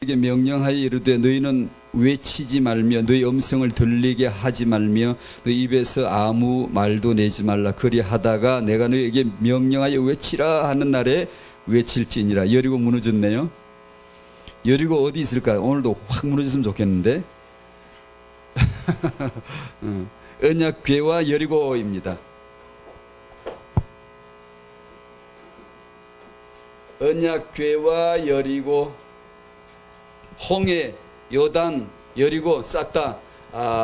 너희에게 명령하여 이르되 너희는 외치지 말며 너희 음성을 들리게 하지 말며 너희 입에서 아무 말도 내지 말라. 그리하다가 내가 너희에게 명령하여 외치라 하는 날에 외칠지니라. 여리고 무너졌네요. 여리고 어디 있을까? 오늘도 확 무너졌으면 좋겠는데. 언약궤와 여리고입니다. 언약궤와 여리고, 홍해, 요단, 여리고 싹 다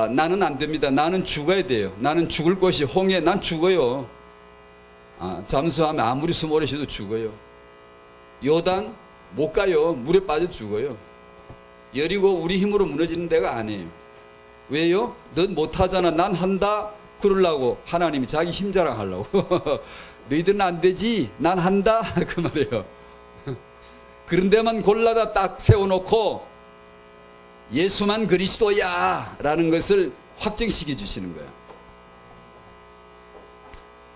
나는 안 됩니다. 나는 죽어야 돼요. 나는 죽을 것이 홍해. 난 죽어요. 잠수하면 아무리 숨 오래 쉬어도 죽어요. 요단 못 가요. 물에 빠져 죽어요. 여리고 우리 힘으로 무너지는 데가 아니에요. 왜요? 넌 못하잖아. 난 한다. 그러려고 하나님이 자기 힘 자랑하려고. 너희들은 안 되지. 난 한다. 그 말이에요. 그런 데만 골라다 딱 세워놓고 예수만 그리스도야 라는 것을 확정시켜 주시는 거예요.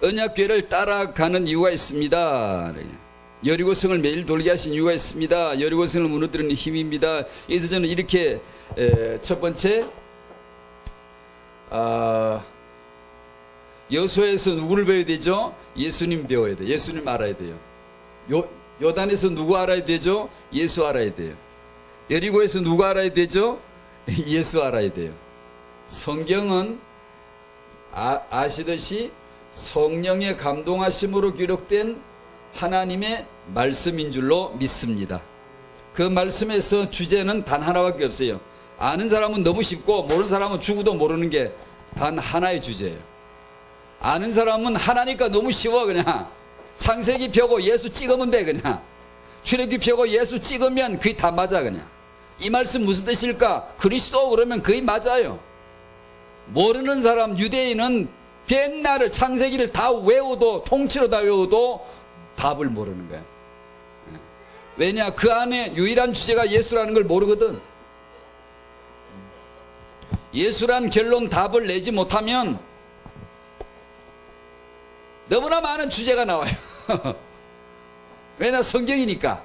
언약궤를 따라가는 이유가 있습니다. 여리고성을 매일 돌게 하신 이유가 있습니다. 여리고성을 무너뜨리는 힘입니다. 그래서 저는 이렇게 첫 번째 여호수아에서 누구를 배워야 되죠? 예수님 배워야 돼요. 예수님 알아야 돼요. 요단에서 누구 알아야 되죠? 예수 알아야 돼요. 여리고에서 누구 알아야 되죠? 예수 알아야 돼요. 성경은 아시듯이 성령의 감동하심으로 기록된 하나님의 말씀인 줄로 믿습니다. 그 말씀에서 주제는 단 하나밖에 없어요. 아는 사람은 너무 쉽고 모르는 사람은 죽어도 모르는 게 단 하나의 주제예요. 아는 사람은 하나니까 너무 쉬워. 그냥 창세기 펴고 예수 찍으면 돼. 그냥 출애굽기 펴고 예수 찍으면 그게 다 맞아. 그냥 이 말씀 무슨 뜻일까? 그리스도 그러면 그게 맞아요. 모르는 사람, 유대인은 백날을 창세기를 다 외워도, 통째로 다 외워도 답을 모르는 거야. 왜냐? 그 안에 유일한 주제가 예수라는 걸 모르거든. 예수란 결론 답을 내지 못하면 너무나 많은 주제가 나와요. 왜냐? 성경이니까.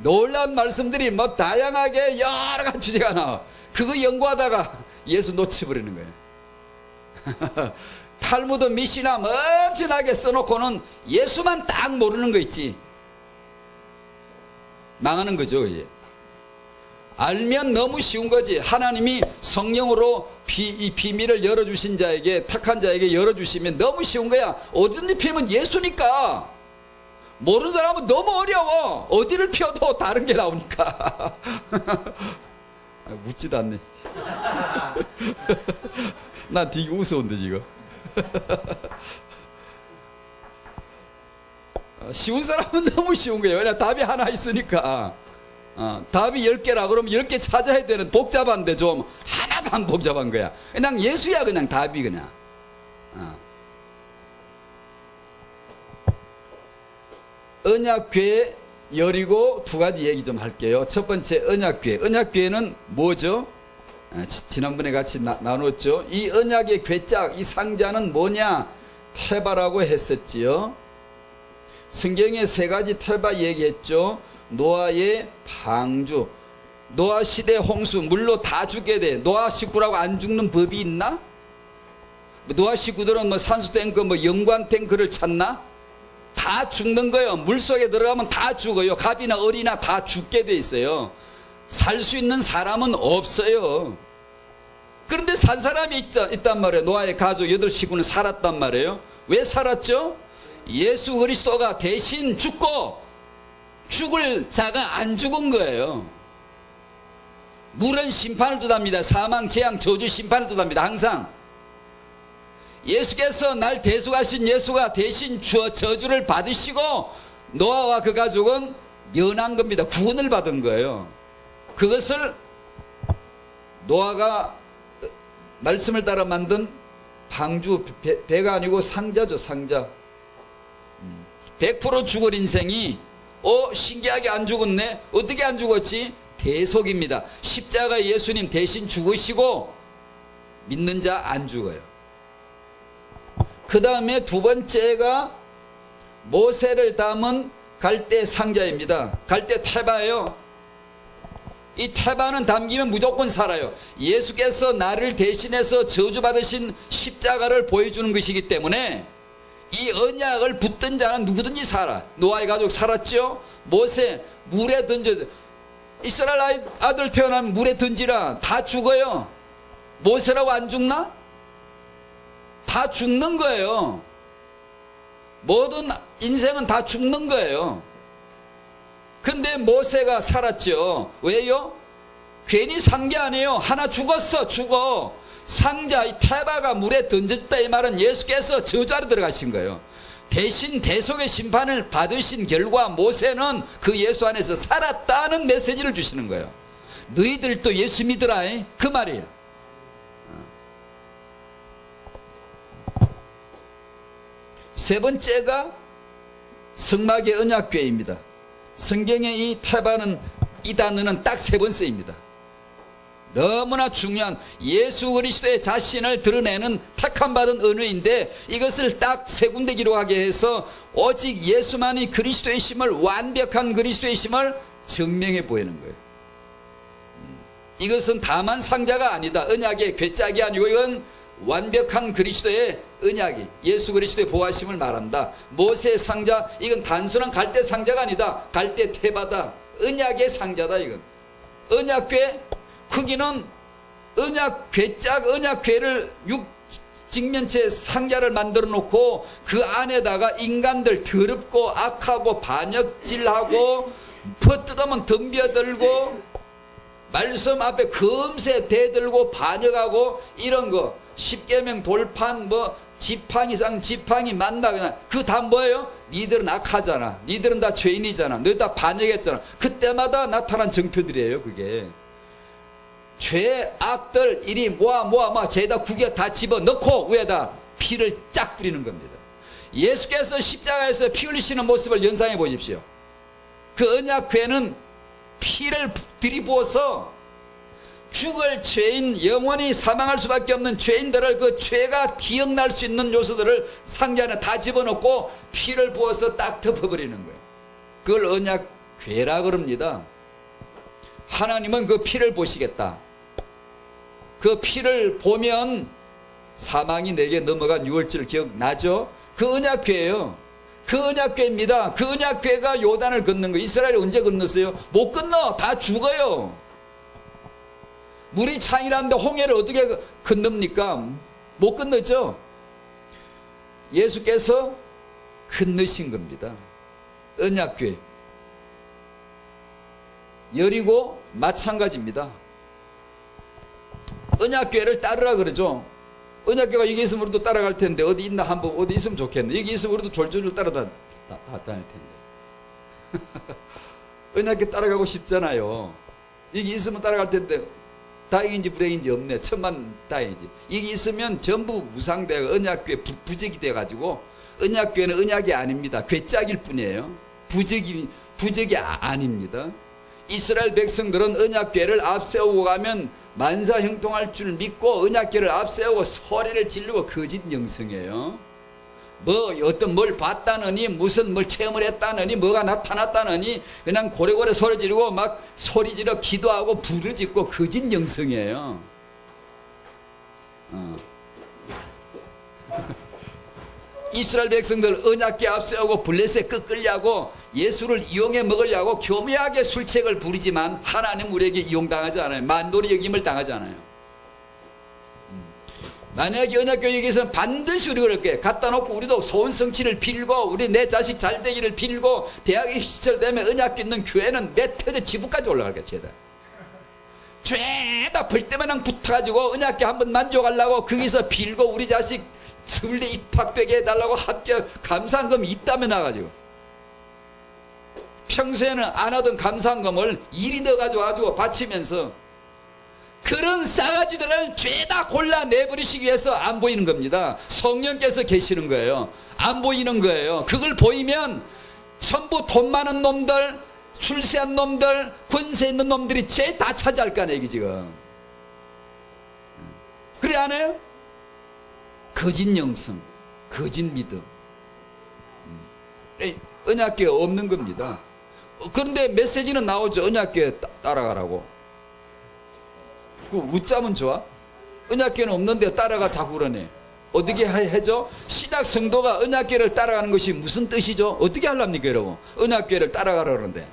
놀라운 말씀들이 뭐 다양하게 여러 가지 주제가 나와. 그거 연구하다가 예수 놓쳐버리는 거예요. 탈무드 미시나 엄청나게 써놓고는 예수만 딱 모르는 거 있지. 망하는 거죠. 이제. 알면 너무 쉬운 거지. 하나님이 성령으로 이 비밀을 열어주신 자에게, 택한 자에게 열어주시면 너무 쉬운 거야. 어딘지 피면 예수니까. 모르는 사람은 너무 어려워. 어디를 펴도 다른 게 나오니까. 묻지도 않네. 나 되게 우스운데 지금. 쉬운 사람은 너무 쉬운 거예요. 왜냐? 답이 하나 있으니까. 답이 10개라 그러면 10개 찾아야 되는, 복잡한데 좀 하나도 안 복잡한 거야. 그냥 예수야. 그냥 답이 그냥. 언약궤, 여리고 두 가지 얘기 좀 할게요. 첫 번째 언약궤. 언약궤는 뭐죠? 지난번에 같이 나눴죠. 이 언약의 궤짝, 이 상자는 뭐냐? 테바라고 했었지요. 성경에 세 가지 테바 얘기했죠. 노아의 방주, 노아 시대 홍수, 물로 다 죽게 돼. 노아 식구라고 안 죽는 법이 있나? 노아 식구들은 뭐 산소 탱크, 뭐 연관 탱크를 찾나? 다 죽는 거예요. 물 속에 들어가면 다 죽어요. 갑이나 어리나 다 죽게 돼 있어요. 살 수 있는 사람은 없어요. 그런데 산 사람이 있단 말이에요. 노아의 가족 8식구는 살았단 말이에요. 왜 살았죠? 예수 그리스도가 대신 죽고 죽을 자가 안 죽은 거예요. 물은 심판을 뜻합니다. 사망, 재앙, 저주, 심판을 뜻합니다. 항상 예수께서 날 대속하신 예수가 대신 저주를 받으시고 노아와 그 가족은 면한 겁니다. 구원을 받은 거예요. 그것을 노아가 말씀을 따라 만든 방주, 배가 아니고 상자죠. 상자. 100% 죽을 인생이 신기하게 안 죽었네. 어떻게 안 죽었지? 대속입니다. 십자가 예수님 대신 죽으시고 믿는 자 안 죽어요. 그 다음에 두 번째가 모세를 담은 갈대 상자입니다. 갈대 테바예요. 이 태반은 담기면 무조건 살아요. 예수께서 나를 대신해서 저주받으신 십자가를 보여주는 것이기 때문에 이 언약을 붙든 자는 누구든지 살아. 노아의 가족 살았죠. 모세 물에 던져, 이스라엘 아들 태어나면 물에 던지라. 다 죽어요. 모세라고 안 죽나? 다 죽는 거예요. 모든 인생은 다 죽는 거예요. 근데 모세가 살았죠. 왜요? 괜히 산 게 아니에요. 하나 죽었어. 죽어. 상자, 이 태바가 물에 던졌다 이 말은 예수께서 저주하러 들어가신 거예요. 대신 대속의 심판을 받으신 결과 모세는 그 예수 안에서 살았다는 메시지를 주시는 거예요. 너희들도 예수 믿으라, 그 말이에요. 세 번째가 성막의 언약궤입니다. 성경에 이 태바는, 이 단어는 딱 세 번 쓰입니다. 너무나 중요한 예수 그리스도의 자신을 드러내는 택함 받은 언어인데 이것을 딱 세 군데 기록하게 해서 오직 예수만이 그리스도의 심을, 완벽한 그리스도의 심을 증명해 보이는 거예요. 이것은 다만 상자가 아니다. 언약의 괴짝이 아니고 이건 완벽한 그리스도의 언약이, 예수 그리스도의 보화심을 말한다. 모세의 상자, 이건 단순한 갈대 상자가 아니다. 갈대 태바다. 언약의 상자다. 이건 언약궤, 크기는 언약궤짝, 언약궤를 직면체 상자를 만들어 놓고 그 안에다가 인간들 더럽고 악하고 반역질하고 퍼뜯으면 덤벼들고 말씀 앞에 금세 대들고 반역하고 이런 거, 십계명 돌판 뭐 지팡이 상 지팡이 만나, 그냥 그거 다 뭐예요? 니들은 악하잖아, 니들은 다 죄인이잖아, 너희 다 반역했잖아. 그때마다 나타난 정표들이에요. 그게 죄 악들 이리 모아 죄다 구겨 다 집어넣고 위에다 피를 쫙 뿌리는 겁니다. 예수께서 십자가에서 피 흘리시는 모습을 연상해 보십시오. 그 언약궤는 피를 들이부어서 죽을 죄인, 영원히 사망할 수밖에 없는 죄인들을, 그 죄가 기억날 수 있는 요소들을 상자 안에 다 집어넣고 피를 부어서 딱 덮어버리는 거예요. 그걸 언약궤라 그럽니다. 하나님은 그 피를 보시겠다. 그 피를 보면 사망이 내게 넘어간 6월절 기억나죠? 그 언약궤예요. 그 언약궤입니다. 그 언약궤가 요단을 건넌 거예요. 이스라엘이 언제 건넜어요? 못 건너. 다 죽어요. 물이 창이라는데 홍해를 어떻게 건넙니까? 못 건너죠. 예수께서 건너신 겁니다. 언약궤. 여리고 마찬가지입니다. 언약궤를 따르라 그러죠. 언약궤가 여기 있으면 우리도 따라갈 텐데 어디 있나 한번, 어디 있으면 좋겠네. 여기 있으면 우리도 졸졸 따라다닐 텐데. 언약궤 따라가고 싶잖아요. 여기 있으면 따라갈 텐데 다행인지 불행인지 없네. 천만 다행이지. 여기 있으면 전부 우상되고 언약궤 부적이 돼가지고, 언약궤는 언약이 아닙니다. 괴짝일 뿐이에요. 부적이 아닙니다. 이스라엘 백성들은 언약궤를 앞세우고 가면 만사 형통할 줄 믿고 언약궤를 앞세우고 소리를 지르고 거짓 영성이에요. 뭐 어떤 뭘 봤다느니, 무슨 뭘 체험을 했다느니, 뭐가 나타났다느니 그냥 고래고래 소리 지르고 막 소리 지르고 기도하고 부르짖고 거짓 영성이에요. 이스라엘 백성들 언약궤 앞세우고 블레셋 꺾으려고, 예수를 이용해 먹으려고 교묘하게 술책을 부리지만 하나님 우리에게 이용당하지 않아요. 만돌이 여김을 당하지 않아요. 만약에 언약교회에서는 반드시 우리 그렇게 갖다 놓고 우리도 소원성취를 빌고 우리 내 자식 잘 되기를 빌고 대학의 시절 되면 언약교 있는 교회는 몇 터져 지붕까지 올라가겠지. 죄다 벌떼마냥 붙어가지고 언약교 한번 만족하려고 거기서 빌고 우리 자식 서울대 입학되게 해달라고 합격 감사한금이 있다면 나가지고 평소에는 안 하던 감사한금을 일이 넣어가지고 바치면서 그런 싸가지들을 죄다 골라 내버리시기 위해서 안 보이는 겁니다. 성령께서 계시는 거예요. 안 보이는 거예요. 그걸 보이면 전부 돈 많은 놈들, 출세한 놈들, 권세 있는 놈들이 죄 다 차지할 거 아니에요, 이게 지금. 그래 안 해요? 거짓 영성, 거짓 믿음. 언약궤 없는 겁니다. 그런데 메시지는 나오죠. 언약궤 따라가라고. 그 웃자면 좋아? 언약궤는 없는데 따라가 자꾸 그러네. 어떻게 해죠? 신약 성도가 언약궤를 따라가는 것이 무슨 뜻이죠? 어떻게 하랍니까 여러분? 언약궤를 따라가라 그러는데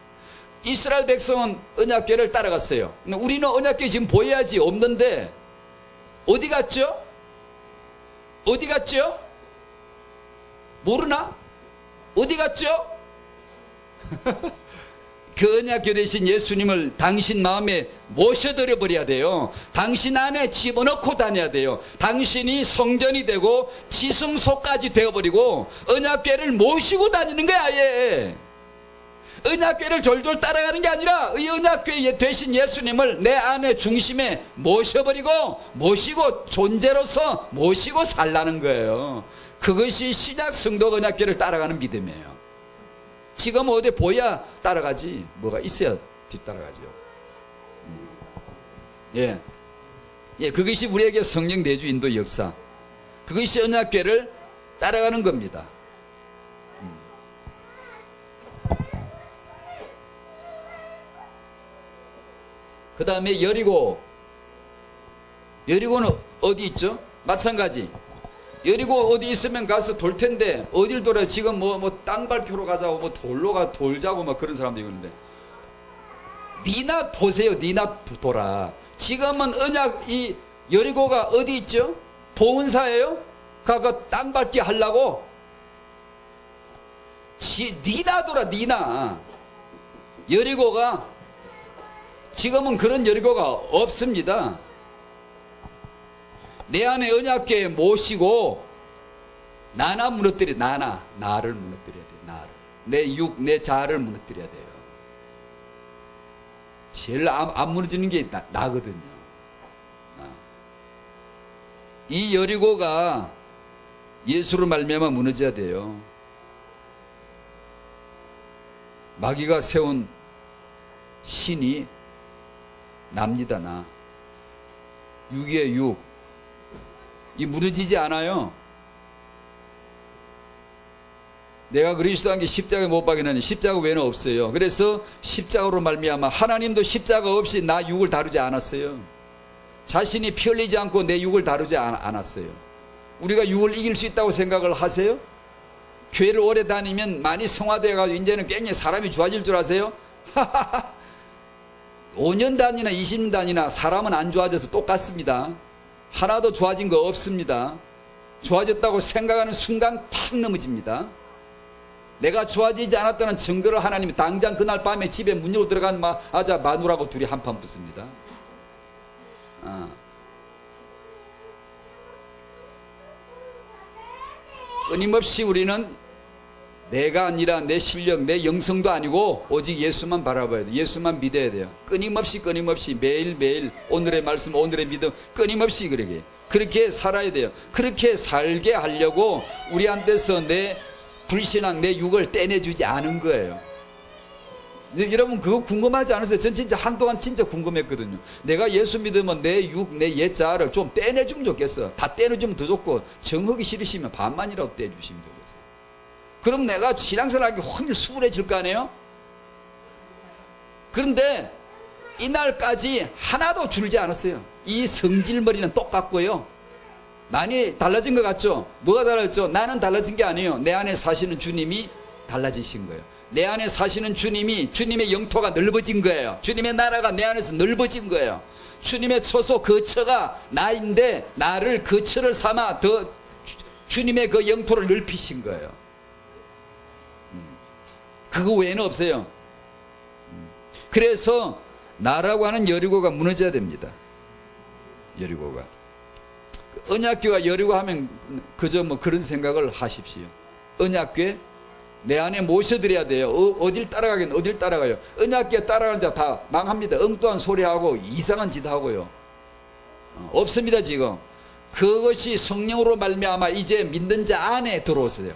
이스라엘 백성은 언약궤를 따라갔어요. 우리는 언약궤 지금 보여야지. 없는데 어디 갔죠? 어디 갔죠? 모르나? 어디 갔죠? 그 언약궤 대신 예수님을 당신 마음에 모셔들여 버려야 돼요. 당신 안에 집어넣고 다녀야 돼요. 당신이 성전이 되고 지성소까지 되어버리고 언약궤를 모시고 다니는 거야. 아예 언약궤를 졸졸 따라가는 게 아니라 이 언약궤 대신 예수님을 내 안에 중심에 모시고 존재로서 모시고 살라는 거예요. 그것이 신약 성도 언약궤를 따라가는 믿음이에요. 지금 어디 보야 따라가지 뭐가 있어야 뒤따라가죠. 예, 그것이 우리에게 성령 내주 인도 역사, 그것이 언약궤를 따라가는 겁니다. 그 다음에 여리고는 어디 있죠? 마찬가지. 여리고 어디 있으면 가서 돌 텐데 어딜 돌아요? 지금 뭐 땅 밟히러 가자고 뭐 돌자고 막 그런 사람도 있는데 니나 보세요. 니나 돌아. 지금은 이 여리고가 어디 있죠? 보은사예요? 가서 땅 밟기 하려고 니나 돌아. 니나. 여리고가 지금은 그런 여리고가 없습니다. 내 안에 언약궤 모시고 나를 무너뜨려야 돼. 나를 내 자아를 무너뜨려야 돼요. 제일 안 무너지는 게 나거든요. 이 여리고가 예수로 말미암아 무너져야 돼요. 마귀가 세운 신이 납니다. 나 6에 6 이 무너지지 않아요. 내가 그리스도 한 게 십자가에 못 박이나니 십자가 외에는 없어요. 그래서 십자가로 말미암아 하나님도 십자가 없이 나 육을 다루지 않았어요. 자신이 피 흘리지 않고 내 육을 다루지 않았어요. 우리가 육을 이길 수 있다고 생각을 하세요? 교회를 오래 다니면 많이 성화되어가지고 이제는 굉장히 사람이 좋아질 줄 아세요? 5년 단위나 20년 단위나 사람은 안 좋아져서 똑같습니다. 하나도 좋아진 거 없습니다. 좋아졌다고 생각하는 순간 팍 넘어집니다. 내가 좋아지지 않았다는 증거를 하나님이 당장 그날 밤에 집에 문 열고 들어간 마누라하고 둘이 한판 붙습니다. 끊임없이 우리는 내가 아니라 내 실력, 내 영성도 아니고 오직 예수만 바라봐야 돼요. 예수만 믿어야 돼요. 끊임없이 매일매일 오늘의 말씀, 오늘의 믿음 끊임없이 그렇게 살아야 돼요. 그렇게 살게 하려고 우리한테서 내 불신앙, 내 육을 떼내주지 않은 거예요. 여러분 그거 궁금하지 않으세요? 전 진짜 한동안 진짜 궁금했거든요. 내가 예수 믿으면 내 육, 내 옛자를 좀 떼내주면 좋겠어. 다 떼내주면 더 좋고 정하기 싫으시면 반만이라도 떼주시면 좋겠어요. 그럼 내가 신앙생활하기 훨씬 수월해질 거 아니에요? 그런데 이날까지 하나도 줄지 않았어요. 이 성질머리는 똑같고요. 많이 달라진 것 같죠? 뭐가 달라졌죠? 나는 달라진 게 아니에요. 내 안에 사시는 주님이 달라지신 거예요. 내 안에 사시는 주님의 영토가 넓어진 거예요. 주님의 나라가 내 안에서 넓어진 거예요. 주님의 처소 거처가 나인데 나를 거처를 삼아 더 주님의 그 영토를 넓히신 거예요. 그거 외에는 없어요. 그래서 나라고 하는 여리고가 무너져야 됩니다. 여리고가. 언약궤와 여리고 하면 그저 뭐 그런 생각을 하십시오. 언약궤 내 안에 모셔드려야 돼요. 어딜 따라가긴 어딜 따라가요. 언약궤 따라가는 자 다 망합니다. 엉뚱한 소리하고 이상한 짓 하고요. 없습니다 지금. 그것이 성령으로 말미암아 이제 믿는 자 안에 들어오세요.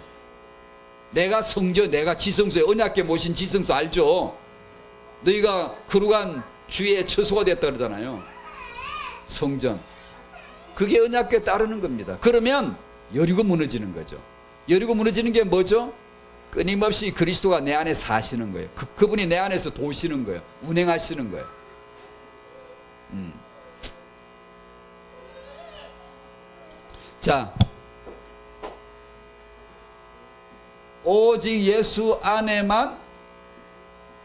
내가 성전, 내가 지성소에 언약궤 모신 지성소 알죠? 너희가 거룩한 주의 처소가 됐다 그러잖아요. 성전. 그게 언약궤 따르는 겁니다. 그러면 여리고 무너지는 거죠. 여리고 무너지는 게 뭐죠? 끊임없이 그리스도가 내 안에 사시는 거예요. 그분이 내 안에서 도시는 거예요. 운행하시는 거예요. 자, 오직 예수 안에만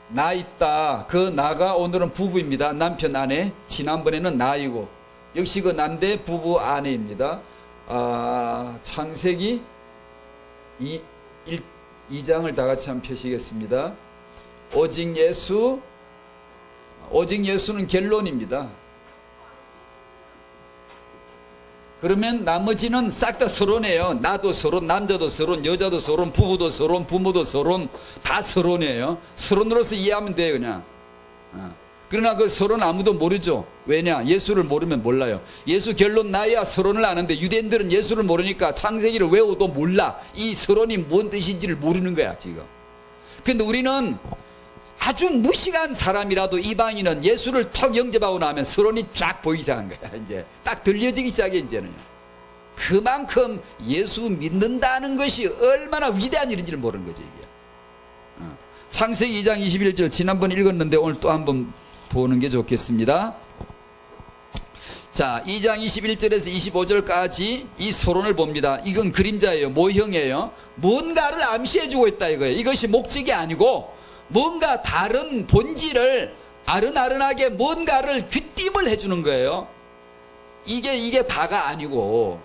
나 있다. 그 나가 오늘은 부부입니다. 남편 아내. 지난번에는 나이고 역시 그 난데 부부 아내입니다. 창세기 2장을 다 같이 한번 펴시겠습니다. 오직 예수는 결론입니다. 그러면 나머지는 싹 다 서론이에요. 나도 서론, 남자도 서론, 여자도 서론, 부부도 서론, 부모도 서론, 다 서론이에요. 서론으로서 이해하면 돼요, 그냥. 그러나 그 서론 아무도 모르죠. 왜냐? 예수를 모르면 몰라요. 예수 결론 나야 서론을 아는데 유대인들은 예수를 모르니까 창세기를 외워도 몰라. 이 서론이 뭔 뜻인지를 모르는 거야, 지금. 근데 우리는 아주 무식한 사람이라도 이방인은 예수를 턱 영접하고 나면 서론이 쫙 보이기 시작한 거야. 이제 딱 들려지기 시작해. 이제는 그만큼 예수 믿는다는 것이 얼마나 위대한 일인지를 모르는 거죠, 이게. 창세기 2장 21절 지난번 읽었는데 오늘 또 한번 보는 게 좋겠습니다. 자, 2장 21절에서 25절까지 이 서론을 봅니다. 이건 그림자예요. 모형이에요. 뭔가를 암시해주고 있다 이거예요. 이것이 목적이 아니고 뭔가 다른 본질을 아른아른하게 뭔가를 귀띔을 해주는 거예요. 이게 다가 아니고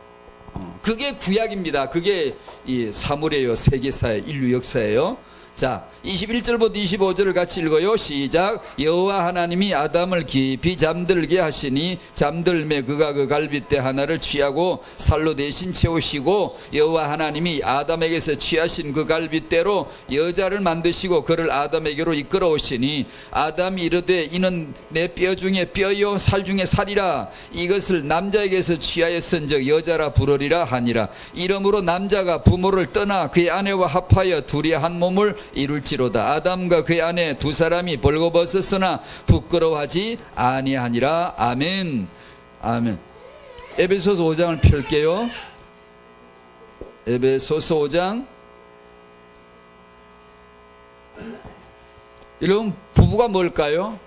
그게 구약입니다. 그게 이 사물이에요. 세계사의 인류 역사예요. 자, 21절부터 25절을 같이 읽어요. 시작. 여호와 하나님이 아담을 깊이 잠들게 하시니 잠들매 그가 그 갈빗대 하나를 취하고 살로 대신 채우시고 여호와 하나님이 아담에게서 취하신 그 갈빗대로 여자를 만드시고 그를 아담에게로 이끌어 오시니 아담이 이르되 이는 내 뼈 중에 뼈요 살 중에 살이라 이것을 남자에게서 취하였은즉 여자라 부르리라 하니라. 이러므로 남자가 부모를 떠나 그의 아내와 합하여 둘이 한 몸을 이룰지로다. 아담과 그의 아내 두 사람이 벌거벗었으나 부끄러워하지 아니하니라. 아멘. 아멘. 에베소서 5장을 펼게요. 에베소서 5장. 여러분, 부부가 뭘까요?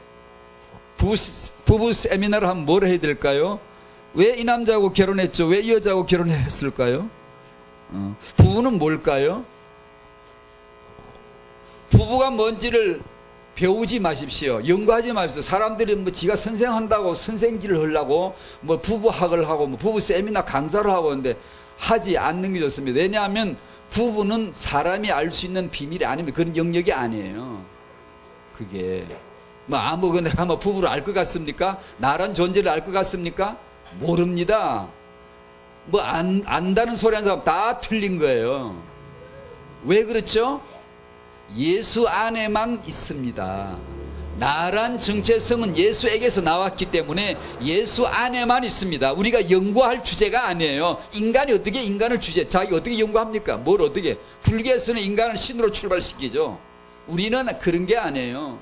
부부 세미나를 하면 뭘 해야 될까요? 왜 이 남자하고 결혼했죠? 왜 이 여자하고 결혼했을까요? 부부는 뭘까요? 부부가 뭔지를 배우지 마십시오. 연구하지 마십시오. 사람들이 뭐 지가 선생한다고 선생질을 하려고 뭐 부부학을 하고 뭐 부부 세미나 강사를 하고 하는데 하지 않는 게 좋습니다. 왜냐하면 부부는 사람이 알 수 있는 비밀이 아닙니다. 그런 영역이 아니에요. 그게 뭐 아무거나 내가 뭐 부부를 알 것 같습니까? 나란 존재를 알 것 같습니까? 모릅니다. 뭐 안다는 소리 하는 사람 다 틀린 거예요. 왜 그렇죠? 예수 안에만 있습니다. 나란 정체성은 예수에게서 나왔기 때문에 예수 안에만 있습니다. 우리가 연구할 주제가 아니에요. 인간이 어떻게 인간을 자기 어떻게 연구합니까? 뭘 어떻게? 불교에서는 인간을 신으로 출발시키죠. 우리는 그런 게 아니에요.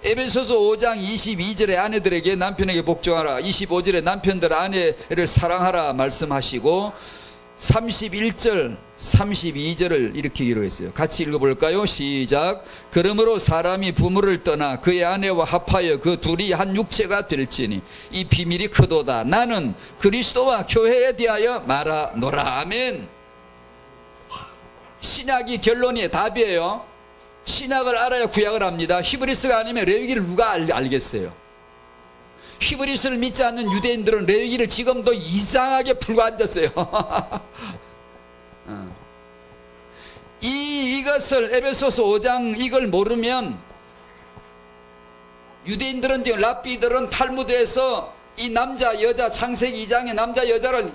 에베소서 5장 22절에 아내들에게 남편에게 복종하라, 25절에 남편들 아내를 사랑하라 말씀하시고 31절 32절을 이렇게 기록했어요. 같이 읽어볼까요? 시작. 그러므로 사람이 부모를 떠나 그의 아내와 합하여 그 둘이 한 육체가 될지니 이 비밀이 크도다. 나는 그리스도와 교회에 대하여 말하노라. 아멘. 신약이 결론이 답이에요. 신약을 알아야 구약을 압니다. 히브리서가 아니면 레위기를 누가 알겠어요? 히브리서를 믿지 않는 유대인들은 레위기를 지금도 이상하게 풀고 앉았어요. 이것을 에베소서 5장 이걸 모르면 유대인들은 지금 랍비들은 탈무드에서 이 남자 여자 창세기 2장의 남자 여자를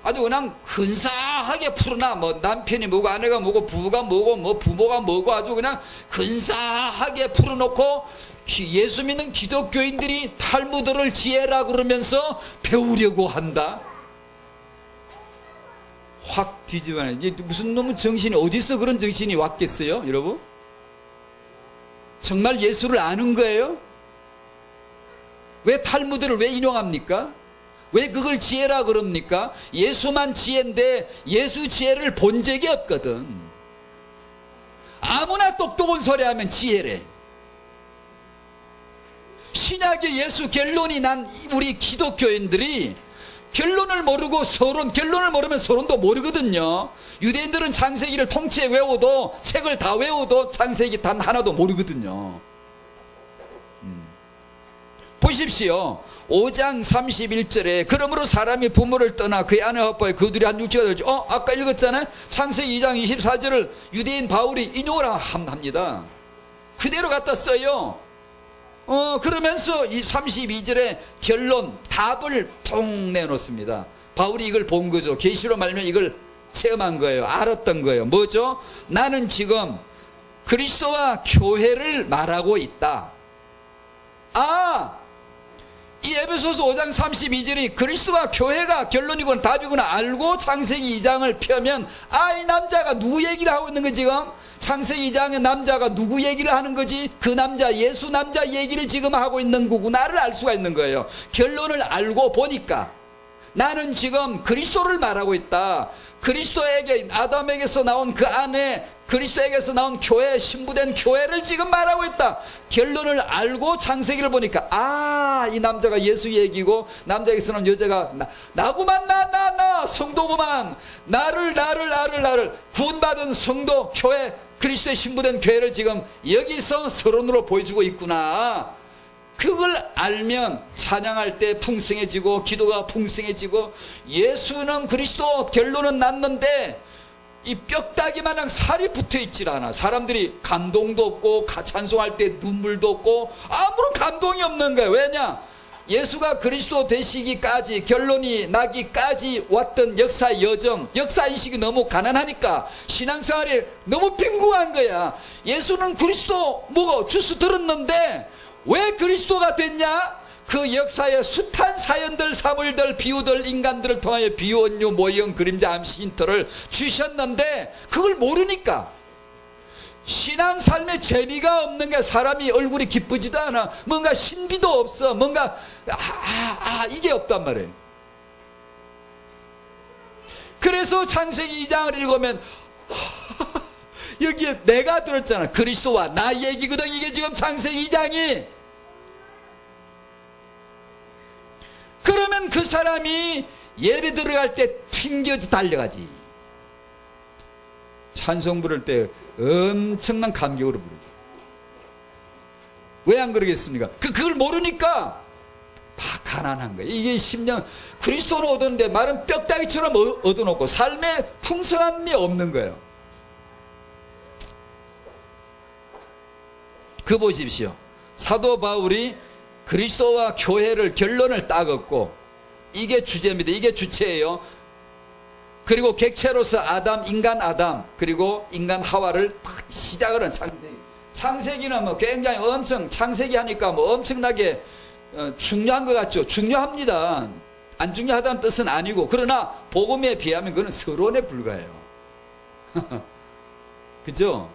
아주 그냥 근사하게 풀어놔. 뭐 남편이 뭐고 아내가 뭐고 부부가 뭐고 뭐 부모가 뭐고 아주 그냥 근사하게 풀어놓고 예수 믿는 기독교인들이 탈무드를 지혜라 그러면서 배우려고 한다. 확 뒤집어내. 무슨 놈의 정신이 어디서 그런 정신이 왔겠어요, 여러분? 정말 예수를 아는 거예요? 왜 탈무드를 왜 인용합니까? 왜 그걸 지혜라 그럽니까? 예수만 지혜인데 예수 지혜를 본 적이 없거든. 아무나 똑똑한 소리 하면 지혜래. 신약의 예수 결론이 난 우리 기독교인들이 결론을 모르고 서론, 결론을 모르면 서론도 모르거든요. 유대인들은 창세기를 통째 외워도, 책을 다 외워도 창세기 단 하나도 모르거든요. 보십시오. 5장 31절에 그러므로 사람이 부모를 떠나 그의 아내 허빠에 그들이 한 육체가 되지. 아까 읽었잖아요. 창세기 2장 24절을 유대인 바울이 인용을 합니다. 그대로 갖다 써요. 그러면서 이 32절에 결론, 답을 통 내놓습니다. 바울이 이걸 본 거죠. 계시로 말하면 이걸 체험한 거예요. 알았던 거예요. 뭐죠? 나는 지금 그리스도와 교회를 말하고 있다. 이 에베소서 5장 32절이 그리스도와 교회가 결론이구나, 답이구나 알고 창세기 2장을 펴면, 이 남자가 누구 얘기를 하고 있는 거지? 지금 창세기 2장의 남자가 누구 얘기를 하는 거지? 그 남자, 예수 남자 얘기를 지금 하고 있는 거구나를 알 수가 있는 거예요. 결론을 알고 보니까 나는 지금 그리스도를 말하고 있다. 그리스도에게, 아담에게서 나온 그 안에 그리스도에게서 나온 교회, 신부된 교회를 지금 말하고 있다. 결론을 알고 창세기를 보니까 이 남자가 예수 얘기고, 남자에게서는 여자가 나구만, 나 성도구만. 나를 구원받은 성도, 교회, 그리스도의 신부된 교회를 지금 여기서 서론으로 보여주고 있구나. 그걸 알면 찬양할 때 풍성해지고, 기도가 풍성해지고, 예수는 그리스도, 결론은 났는데 이 뼈다귀마냥 살이 붙어있질 않아. 사람들이 감동도 없고, 찬송할 때 눈물도 없고, 아무런 감동이 없는 거예요. 왜냐? 예수가 그리스도 되시기까지, 결론이 나기까지 왔던 역사 여정, 역사인식이 너무 가난하니까 신앙생활이 너무 빈궁한 거야. 예수는 그리스도 주스 들었는데 왜 그리스도가 됐냐? 그 역사의 숱한 사연들, 사물들, 비유들, 인간들을 통하여 비유, 언유, 모형, 그림자, 암시, 힌트를 주셨는데 그걸 모르니까 신앙 삶에 재미가 없는 게, 사람이 얼굴이 기쁘지도 않아. 뭔가 신비도 없어. 뭔가 이게 없단 말이에요. 그래서 창세기 2장을 읽으면 여기에 내가 들었잖아. 그리스도와 나 얘기거든. 이게 지금 창세기 2장이. 그러면 그 사람이 예배 들어갈 때 튕겨서 달려가지. 찬송 부를 때 엄청난 감격으로 부르죠. 왜 안 그러겠습니까? 그걸 모르니까 다 가난한 거예요. 이게 10년 그리스도는 얻었는데 말은 뼈다귀처럼 얻어놓고 삶에 풍성함이 없는 거예요. 그 보십시오. 사도 바울이 그리스도와 교회를 결론을 따갔고, 이게 주제입니다. 이게 주체예요. 그리고 객체로서 인간 아담, 그리고 인간 하와를 시작을 한 창세기. 창세기는 굉장히 창세기 하니까 엄청나게 중요한 것 같죠. 중요합니다. 안 중요하다는 뜻은 아니고, 그러나 복음에 비하면 그건 서론에 불과해요. 그죠?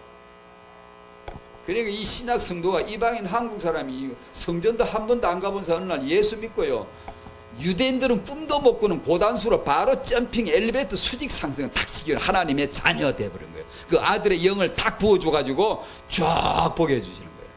그러니까 이 신약 성도가, 이방인 한국 사람이 성전도 한 번도 안 가본 사람, 어느 날 예수 믿고요, 유대인들은 꿈도 못 꾸는 고단수로 바로 점핑 엘리베이터 수직 상승을 탁 시키면 하나님의 자녀 되어버린 거예요. 그 아들의 영을 탁 부어줘가지고 쫙 보게 해주시는 거예요.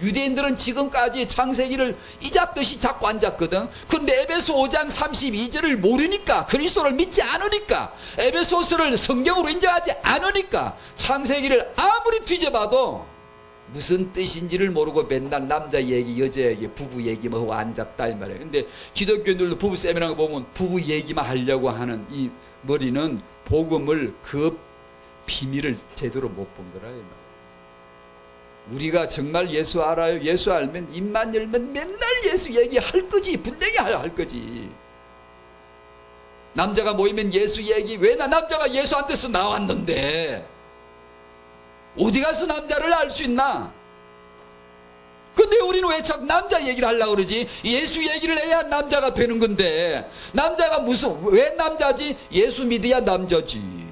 유대인들은 지금까지 창세기를 이잡듯이 잡고 앉았거든. 근데 에베소 5장 32절을 모르니까, 그리스도를 믿지 않으니까, 에베소서를 성경으로 인정하지 않으니까 창세기를 아무리 뒤져봐도 무슨 뜻인지를 모르고 맨날 남자 얘기, 여자 얘기, 부부 얘기만 하고 앉았다 이 말이에요. 근데 기독교인들도 부부 세미나 보면 부부 얘기만 하려고 하는 이 머리는 복음을, 그 비밀을 제대로 못 본 거라. 우리가 정말 예수 알아요? 예수 알면, 입만 열면 맨날 예수 얘기할 거지. 분명히 할 거지. 남자가 모이면 예수 얘기. 왜? 남자가 예수한테서 나왔는데 어디 가서 남자를 알 수 있나? 근데 우리는 왜 자꾸 남자 얘기를 하려고 그러지? 예수 얘기를 해야 남자가 되는 건데, 남자가 왜 남자지? 예수 믿어야 남자지.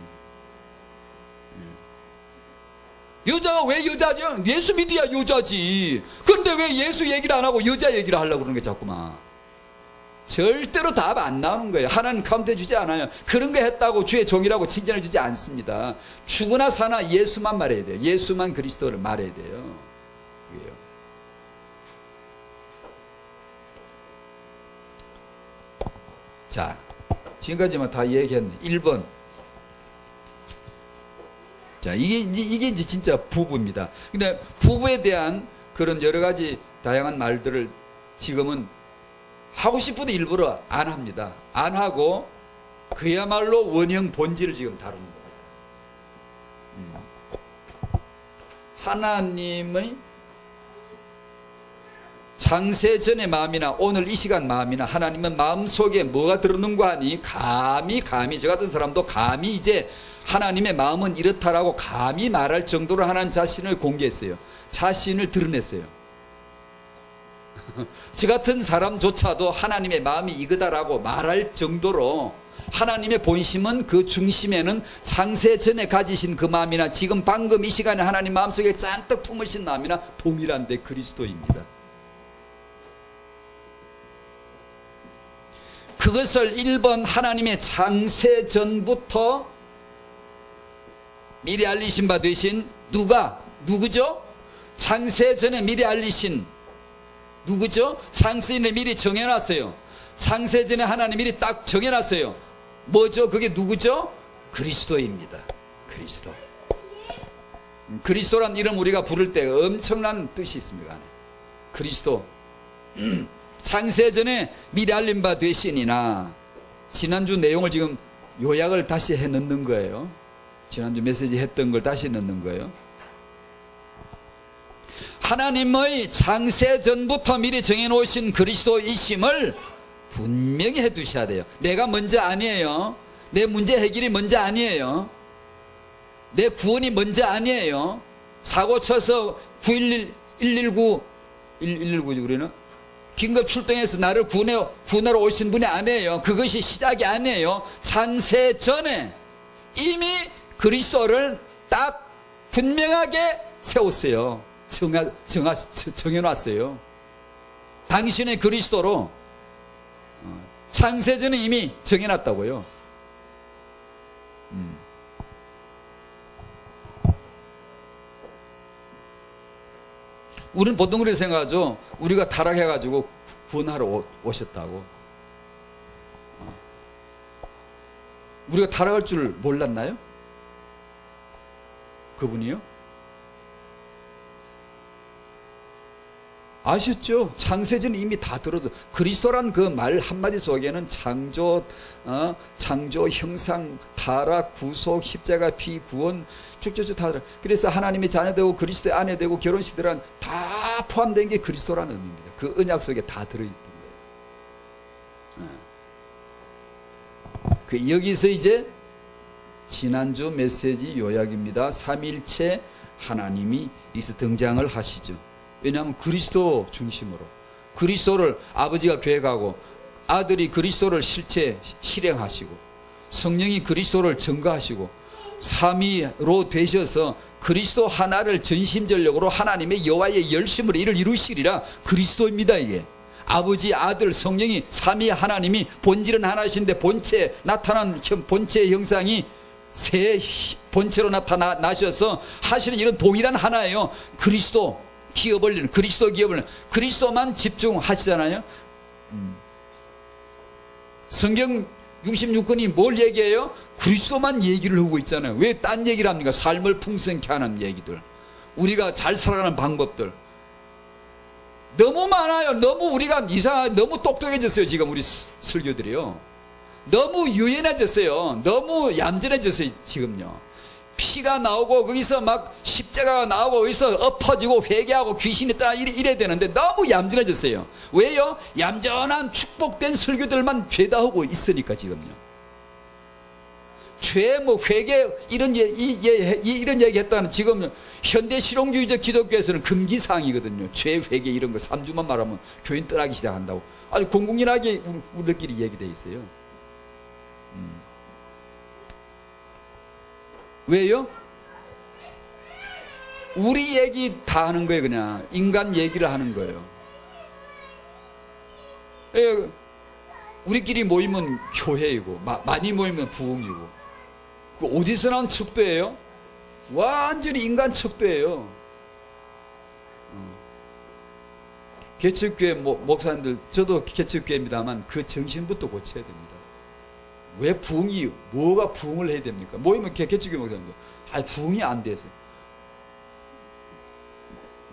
여자가 왜 여자지? 예수 믿어야 여자지. 그런데 왜 예수 얘기를 안 하고 여자 얘기를 하려고 그러는 게 자꾸만. 절대로 답 안 나오는 거예요. 하나님 카운트 해주지 않아요. 그런 거 했다고 주의 종이라고 칭찬해 주지 않습니다. 죽으나 사나 예수만 말해야 돼요. 예수만 그리스도를 말해야 돼요. 그게요. 자, 지금까지만 다 얘기했네. 1번. 자, 이게 이제 진짜 부부입니다. 근데 부부에 대한 그런 여러 가지 다양한 말들을 지금은 하고 싶어도 일부러 안 합니다. 안 하고 그야말로 원형 본질을 지금 다루는 거예요. 하나님의 창세 전의 마음이나 오늘 이 시간 마음이나 하나님의 마음속에 뭐가 들었는가 하니 감히 저 같은 사람도 감히 이제 하나님의 마음은 이렇다라고 감히 말할 정도로 하나님 자신을 공개했어요. 자신을 드러냈어요. 저 같은 사람조차도 하나님의 마음이 이거다라고 말할 정도로 하나님의 본심은 그 중심에는 창세 전에 가지신 그 마음이나 지금 방금 이 시간에 하나님 마음속에 잔뜩 품으신 마음이나 동일한데 그리스도입니다. 그것을 1번 하나님의 창세 전부터 미리 알리신 바 되신 누구죠? 창세 전에 미리 알리신 누구죠? 창세 전에 미리 정해놨어요. 창세 전에 하나님 미리 딱 정해놨어요. 뭐죠? 그게 누구죠? 그리스도입니다. 그리스도. 그리스도란 이름 우리가 부를 때 엄청난 뜻이 있습니다. 그리스도. 창세 전에 미리 알린 바 되시니나. 지난주 내용을 지금 요약을 다시 해 넣는 거예요. 지난주 메시지 했던 걸 다시 넣는 거예요. 하나님의 창세 전부터 미리 정해놓으신 그리스도이심을 분명히 해 두셔야 돼요. 내가 먼저 아니에요. 내 문제 해결이 먼저 아니에요. 내 구원이 먼저 아니에요. 사고 쳐서 911, 119죠 우리는. 긴급 출동해서 나를 구원하러 오신 분이 아니에요. 그것이 시작이 아니에요. 창세 전에 이미 그리스도를 딱 분명하게 세웠어요. 정해놨어요. 당신의 그리스도로 창세 전에 이미 정해놨다고요. 우리는 보통 그렇게 생각하죠. 우리가 타락해가지고 구원하러 오셨다고. 우리가 타락할 줄 몰랐나요? 그분이요? 아셨죠? 창세전에 이미 다 들어도 그리스도란 그 말 한마디 속에는 창조, 형상, 타락, 구속, 십자가, 피, 구원 쭉쭉쭉 다 들어. 그래서 하나님의 자녀되고 그리스도의 아내 되고 결혼시대란 다 포함된 게 그리스도라는 의미입니다. 그 언약 속에 다 들어있던 거예요. 여기서 이제 지난주 메시지 요약입니다. 삼일체 하나님이 여기서 등장을 하시죠. 왜냐하면 그리스도 중심으로 그리스도를 아버지가 계획하고 아들이 그리스도를 실행하시고 성령이 그리스도를 증거하시고 삼위로 되셔서 그리스도 하나를 전심전력으로 하나님의 여호와의 열심으로 이를 이루시리라. 그리스도입니다. 이게 아버지 아들 성령이 삼위 하나님이 본질은 하나이신데 본체 나타난 본체의 형상이 새 본체로 나타나셔서 하시는 일은 동일한 하나예요. 그리스도 기업 올리는 그리스도 기업 올리는 그리스도만 집중하시잖아요. 성경 66권이 뭘 얘기해요? 그리스도만 얘기를 하고 있잖아요. 왜 딴 얘기를 합니까? 삶을 풍성케 하는 얘기들, 우리가 잘 살아가는 방법들 너무 많아요. 너무 우리가 너무 똑똑해졌어요. 지금 우리 설교들이요. 너무 유연해졌어요. 너무 얌전해졌어요. 지금요. 피가 나오고 거기서 막 십자가가 나오고 거기서 엎어지고 회개하고 귀신이 떠나 이래야 되는데 너무 얌전해졌어요. 왜요? 얌전한 축복된 설교들만 죄다 하고 있으니까 지금요. 죄 회개 이런 얘기 했다는 지금 현대 실용주의적 기독교에서는 금기사항이거든요. 죄 회개 이런 거 3주만 말하면 교인 떠나기 시작한다고. 아니 공공연하게 우리들끼리 얘기돼 있어요. 왜요? 우리 얘기 다 하는 거예요. 그냥 인간 얘기를 하는 거예요. 우리끼리 모이면 교회이고 많이 모이면 부흥이고 어디서 나온 척도예요? 완전히 인간 척도예요. 개척교회 목사님들 저도 개척교회입니다만 그 정신부터 고쳐야 됩니다. 왜 부흥이, 뭐가 부흥을 해야 됩니까? 모이면 개척교 목사님도 부흥이 안 돼서.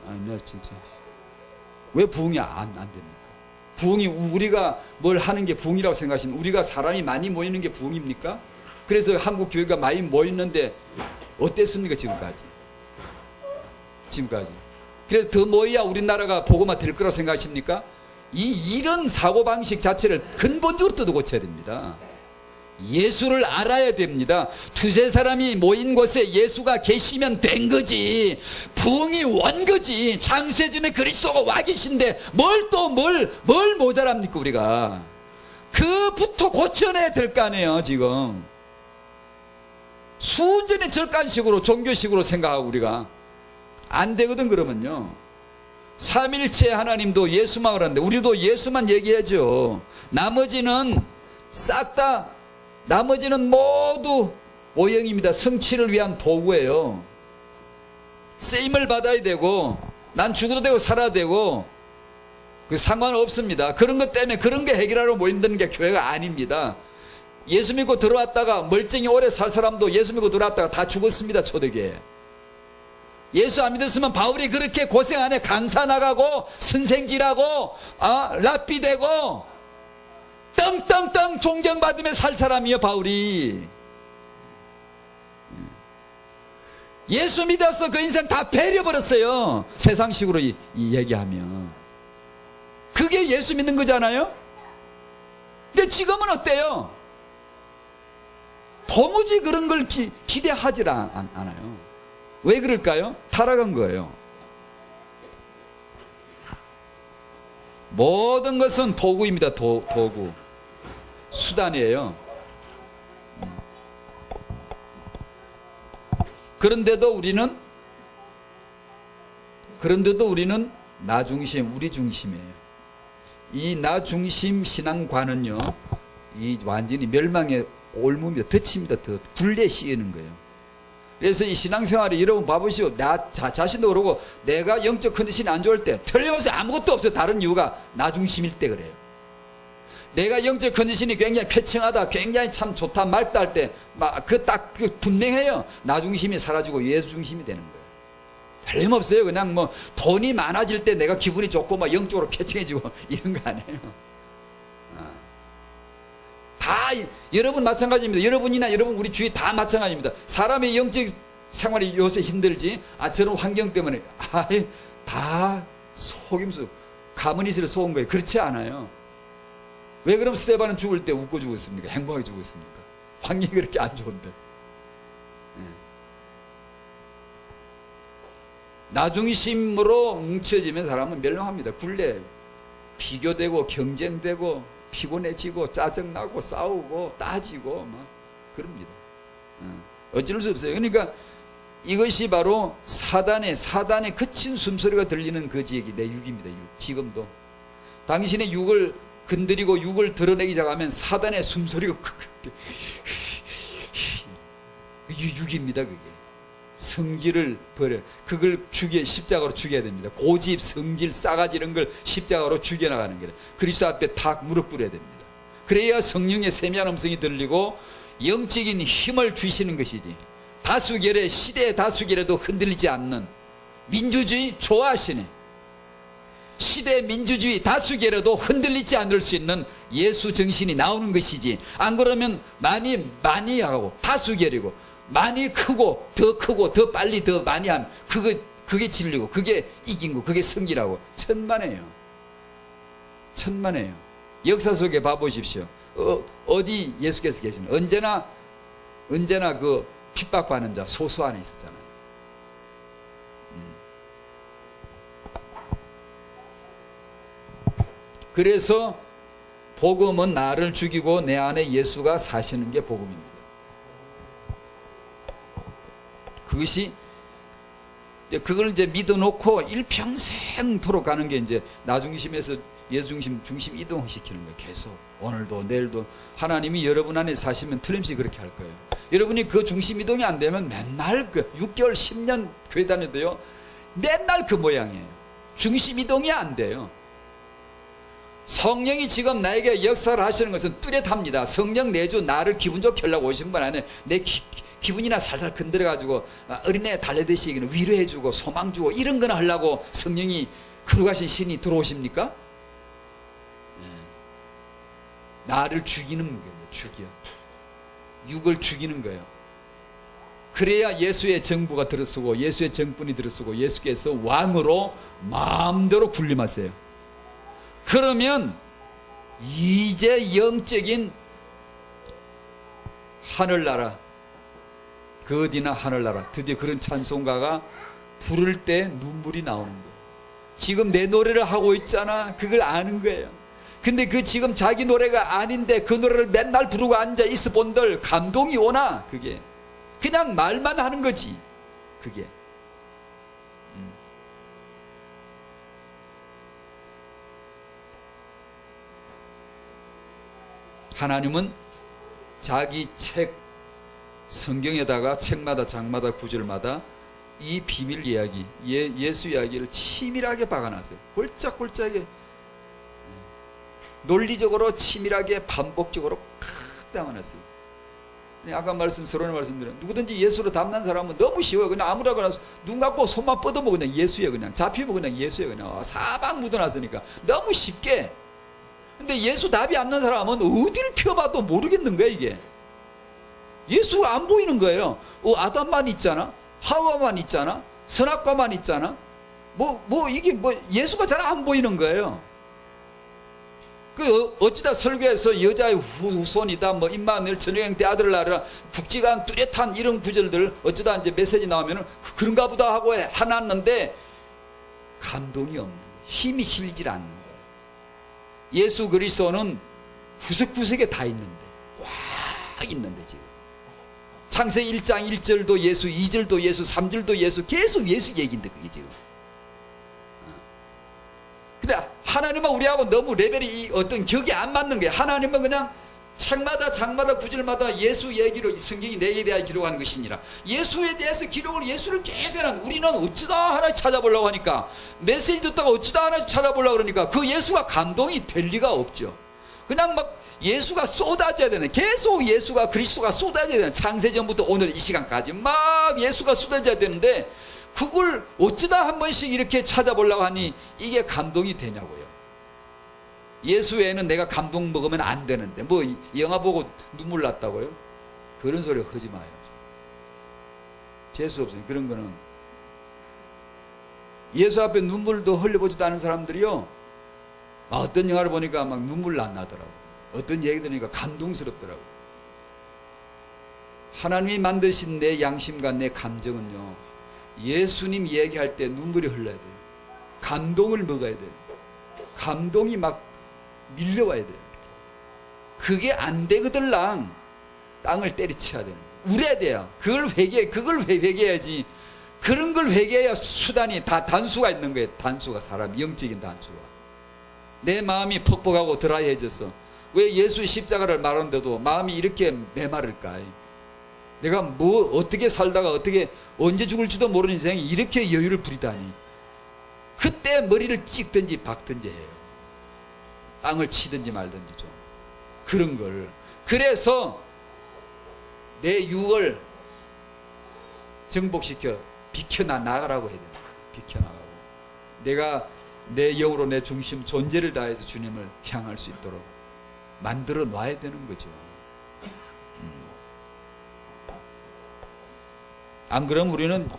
아니야, 진짜. 왜 부흥이 안 됩니까? 부흥이 우리가 뭘 하는 게 부흥이라고 생각하시면, 우리가 사람이 많이 모이는 게 부흥입니까? 그래서 한국 교회가 많이 모이는데 어땠습니까? 지금까지. 그래서 더 모여야 우리나라가 복음화 될 거라고 생각하십니까? 이런 사고방식 자체를 근본적으로 뜯어 고쳐야 됩니다. 예수를 알아야 됩니다. 두세 사람이 모인 곳에 예수가 계시면 된 거지. 부흥이 원 거지. 창세전에 그리스도가 와 계신데 뭘 모자랍니까 우리가. 그부터 고쳐내야 될 거 아니에요. 지금 순전히 절간식으로 종교식으로 생각하고 우리가 안 되거든. 그러면요, 삼일체 하나님도 예수만 하는데 우리도 예수만 얘기하죠. 나머지는 모두 오형입니다. 성취를 위한 도구예요. 쓰임을 받아야 되고, 난 죽어도 되고 살아도 되고, 그 상관없습니다. 그런 것 때문에 그런 게 해결하러 모인다는 게 교회가 아닙니다. 예수 믿고 들어왔다가 멀쩡히 오래 살 사람도 예수 믿고 들어왔다가 다 죽었습니다. 초대교회에. 예수 안 믿었으면 바울이 그렇게 고생 안 해. 강사 나가고 선생질하고 랍비 되고 떵떵떵 존경받으며 살 사람이요 바울이. 예수 믿어서 그 인생 다 배려버렸어요. 세상식으로 이 얘기하면. 그게 예수 믿는 거잖아요. 근데 지금은 어때요? 도무지 그런 걸 기대하지 않아요. 왜 그럴까요? 타락한 거예요. 모든 것은 도구입니다. 도구. 수단이에요. 그런데도 우리는 나 중심, 우리 중심이에요. 이 나 중심 신앙관은요, 이 완전히 멸망의 올무입니다. 덫입니다. 불리에 씌이는 거예요. 그래서 이 신앙생활이 여러분 봐보시오. 나 자신도 그러고 내가 영적 컨디션이 안 좋을 때 틀림없이 아무것도 없어요. 다른 이유가 나 중심일 때 그래요. 내가 영적 컨디션이 굉장히 쾌청하다, 굉장히 참 좋다, 맑다 할 때 딱 분명해요. 나 중심이 사라지고 예수 중심이 되는 거예요. 틀림없어요. 그냥 뭐 돈이 많아질 때 내가 기분이 좋고 막 영적으로 쾌청해지고 이런 거 아니에요. 다 여러분 마찬가지입니다. 여러분이나 여러분 우리 주위 다 마찬가지입니다. 사람의 영적 생활이 요새 힘들지. 저런 환경 때문에 다 속임수, 가문이슬을 속은 거예요. 그렇지 않아요. 왜 그럼 스데반은 죽을 때 웃고 죽었습니까? 행복하게 죽었습니까? 환경이 그렇게 안 좋은데. 나중심으로 뭉쳐지면 사람은 멸망합니다. 굴레 비교되고 경쟁되고 피곤해지고 짜증나고 싸우고 따지고 막 그럽니다. 어쩔 수 없어요. 그러니까 이것이 바로 사단의 거친 숨소리가 들리는 거지에게 내 육입니다. 육. 지금도 당신의 육을 건드리고 육을 드러내기 시작하면 사단의 숨소리가 육입니다. 그게 성질을 버려, 그걸 십자가로 죽여야 됩니다. 고집, 성질, 싸가지 이런 걸 십자가로 죽여나가는 거예요. 그리스도 앞에 탁 무릎 꿇어야 됩니다. 그래야 성령의 세미한 음성이 들리고 영적인 힘을 주시는 것이지. 다수결의 시대의 다수결에도 흔들리지 않는 민주주의 좋아하시네. 시대 민주주의 다수결에도 흔들리지 않을 수 있는 예수 정신이 나오는 것이지. 안 그러면 많이 하고 다수결이고 많이 크고 더 빨리 더 많이 하면 그게 진리고 그게 이긴 거, 그게 승리라고. 천만에요. 역사 속에 봐보십시오. 어디 예수께서 계시는 언제나 그 핍박받는 자 소수 안에 있었잖아요. 그래서 복음은 나를 죽이고 내 안에 예수가 사시는 게 복음입니다. 그걸 이제 믿어놓고 일평생토록 가는 게 이제 나중심에서 예수중심 이동시키는 거예요. 계속 오늘도 내일도 하나님이 여러분 안에 사시면 틀림없이 그렇게 할 거예요. 여러분이 그 중심 이동이 안 되면 맨날 6개월 10년 교회 다녀도요 맨날 그 모양이에요. 중심 이동이 안 돼요. 성령이 지금 나에게 역사를 하시는 것은 뚜렷합니다. 성령 내주 나를 기분 좋게 하려고 오신 분 아니에요. 내 기분이나 살살 건드려가지고 어린애 달래듯이 위로해주고 소망 주고 이런 거나 하려고 성령이 거룩하신 신이 들어오십니까? 네. 나를 죽이는 거예요. 죽여. 육을 죽이는 거예요. 그래야 예수의 정부가 들어서고 예수의 정권이 들어서고 예수께서 왕으로 마음대로 군림하세요. 그러면 이제 영적인 하늘나라, 그 어디나 하늘나라, 드디어 그런 찬송가가 부를 때 눈물이 나오는 거예요. 지금 내 노래를 하고 있잖아. 그걸 아는 거예요. 근데 그 지금 자기 노래가 아닌데 그 노래를 맨날 부르고 앉아 있어 본들 감동이 오나? 그게 그냥 말만 하는 거지. 그게 하나님은 자기 책 성경에다가 책마다 장마다 구절마다 이 비밀 이야기, 예수 이야기를 치밀하게 박아놨어요. 골짝골짝에 논리적으로 치밀하게 반복적으로 담아놨어요. 아까 서론에 말씀드린 누구든지 예수로 담난 사람은 너무 쉬워요. 그냥 아무렇거나 눈 감고 손만 뻗어보고 그냥 예수예요. 그냥 잡히면 그냥 예수예요. 그냥 사방 묻어놨으니까 너무 쉽게. 근데 예수 답이 안 나는 사람은 어디를 펴봐도 모르겠는 거야. 이게 예수가 안 보이는 거예요. 아담만 있잖아, 하와만 있잖아, 선악과만 있잖아. 이게 예수가 잘 안 보이는 거예요. 어찌다 설교에서 여자의 후손이다, 임마누엘 전형형 때 아들을 낳으라, 국지간 뚜렷한 이런 구절들 어쩌다 이제 메시지 나오면은 그런가 보다 하고 해놨는데 감동이 없는 거예요. 힘이 실질 않는 거예요. 예수 그리스도는 구석구석에 다 있는데, 꽉 있는데 지금. 창세기 1장 1절도 예수, 2절도 예수, 3절도 예수, 계속 예수 얘기인데 그게 지금. 근데 하나님은 우리하고 너무 레벨이 어떤 격이 안 맞는 거예요. 하나님은 그냥 책마다 장마다 구절마다 예수 얘기로 성경이 내게 대하여 기록하는 것이니라. 예수에 대해서 기록을 예수를 계속 해놨는, 우리는 어쩌다 하나씩 찾아보려고 하니까, 메시지 듣다가 어쩌다 하나씩 찾아보려고 그러니까 그 예수가 감동이 될 리가 없죠. 그냥 막 예수가 쏟아져야 되는, 계속 예수가 그리스도가 쏟아져야 되는, 창세전부터 오늘 이 시간까지 막 예수가 쏟아져야 되는데 그걸 어쩌다 한 번씩 이렇게 찾아보려고 하니 이게 감동이 되냐고요. 예수 외에는 내가 감동 먹으면 안 되는데 영화 보고 눈물 났다고요? 그런 소리 하지 마요. 재수 없어요. 그런 거는 예수 앞에 눈물도 흘려보지도 않은 사람들이요, 어떤 영화를 보니까 막 눈물 안 나더라고. 어떤 얘기 들으니까 감동스럽더라고. 하나님이 만드신 내 양심과 내 감정은요, 예수님 얘기할 때 눈물이 흘러야 돼요. 감동을 먹어야 돼요. 감동이 막 밀려와야 돼요. 그게 안 되거들랑 땅을 때리쳐야 돼요. 울어야 돼요. 그걸 회개해야지. 그런 걸 회개해야 수단이 다 단수가 있는 거예요. 단수가, 사람 영적인 단수가. 내 마음이 퍽퍽하고 드라이해져서 왜 예수의 십자가를 말하는데도 마음이 이렇게 메마를까? 내가 어떻게 살다가 어떻게 언제 죽을지도 모르는 인생이 이렇게 여유를 부리다니. 그때 머리를 찍든지 박든지 해요. 땅을 치든지 말든지 좀. 그런 걸. 그래서 내 육을 정복시켜 비켜나가라고 해야 돼요. 비켜나가고 내가 내 영으로 내 중심 존재를 다해서 주님을 향할 수 있도록 만들어 놔야 되는 거죠. 안 그러면 우리는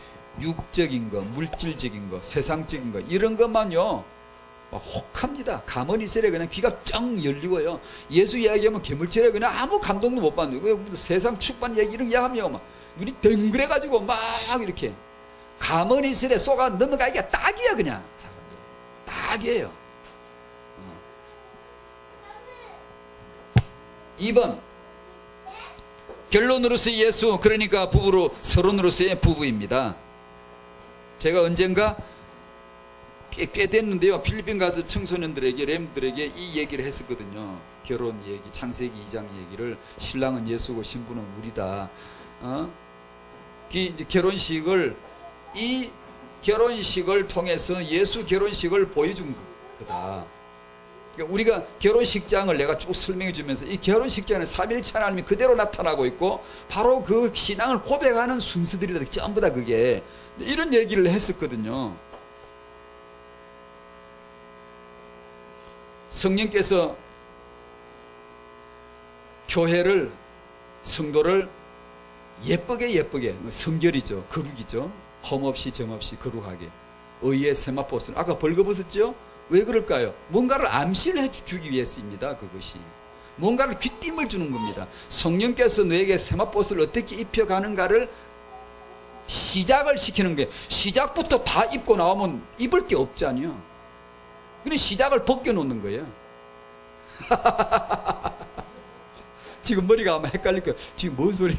육적인 거, 물질적인 거, 세상적인 거 이런 것만요 혹합니다. 가만히 있으래 그냥 귀가 쩍 열리고요. 예수 이야기하면 개물체래 그냥 아무 감동도 못 받는 거예요. 세상 축반 얘기 이런 이야기하면 막 눈이 덩그래가지고 막 이렇게 가만히 있으래 쏘가 넘어가기가 딱이야. 그냥 사람들 딱이에요. 2번 결론으로서 예수, 그러니까 부부로 서론으로서의 부부입니다. 제가 언젠가 꽤 됐는데요, 필리핀 가서 청소년들에게, 렘들에게 이 얘기를 했었거든요. 결혼 얘기, 창세기 2장 얘기를. 신랑은 예수고 신부는 우리다. 결혼식을 통해서 예수 결혼식을 보여준 거다. 그러니까 우리가 결혼식장을 내가 쭉 설명해 주면서 이 결혼식장은 삼위일체 하나님이 그대로 나타나고 있고 바로 그 신앙을 고백하는 순서들이다. 전부 다 그게 이런 얘기를 했었거든요. 성령께서 교회를, 성도를 예쁘게 성결이죠. 거룩이죠. 험 없이 점 없이 거룩하게 의의 세마포스는 아까 벌거벗었죠. 왜 그럴까요? 뭔가를 암시를 해주기 위해서입니다. 그것이 뭔가를 귀띔을 주는 겁니다. 성령께서 너에게 세마포스를 어떻게 입혀가는가를 시작을 시키는 게, 시작부터 다 입고 나오면 입을 게 없잖아요. 그래 시작을 벗겨놓는 거예요. 지금 머리가 아마 헷갈릴 거예요. 지금 뭔 소리야?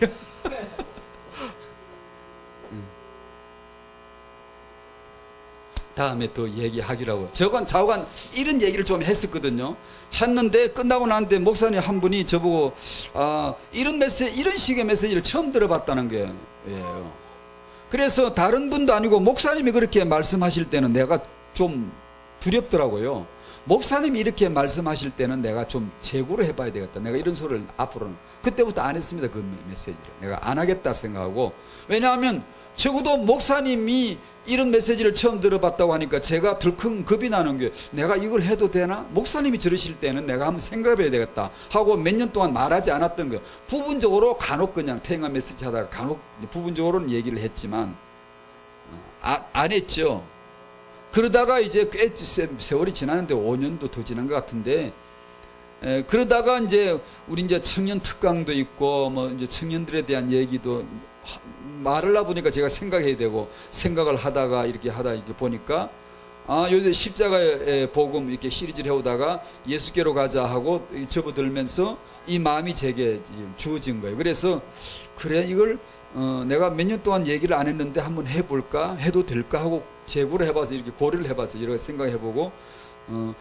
다음에 또 얘기하기라고. 좌우간 이런 얘기를 좀 했었거든요. 했는데 끝나고 나는데 목사님 한 분이 저보고 이런 식의 메시지를 처음 들어봤다는 거예요. 그래서 다른 분도 아니고 목사님이 그렇게 말씀하실 때는 내가 좀 두렵더라고요. 목사님이 이렇게 말씀하실 때는 내가 좀 재구를 해봐야 되겠다. 내가 이런 소리를 앞으로는 그때부터 안 했습니다. 그 메시지를 내가 안 하겠다 생각하고. 왜냐하면 적어도 목사님이 이런 메시지를 처음 들어봤다고 하니까 제가 덜컹 겁이 나는 게, 내가 이걸 해도 되나? 목사님이 들으실 때는 내가 한번 생각해야 되겠다 하고 몇 년 동안 말하지 않았던 거예요. 부분적으로 간혹 그냥 태영아 메시지 하다가 간혹 부분적으로는 얘기를 했지만 안 했죠. 그러다가 이제 꽤 세월이 지났는데 5년도 더 지난 것 같은데, 그러다가 이제 우리 이제 청년 특강도 있고 뭐 이제 청년들에 대한 얘기도 말을 하다 보니까 제가 생각해야 되고, 생각을 하다가 이렇게 보니까 요새 십자가의 복음 이렇게 시리즈를 해오다가 예수께로 가자 하고 접어들면서 이 마음이 제게 주어진 거예요. 그래서 그래 이걸 내가 몇 년 동안 얘기를 안 했는데 한번 해볼까, 해도 될까 하고 재구를 해봐서 이렇게 고려를 해봐서 이렇게 생각해보고,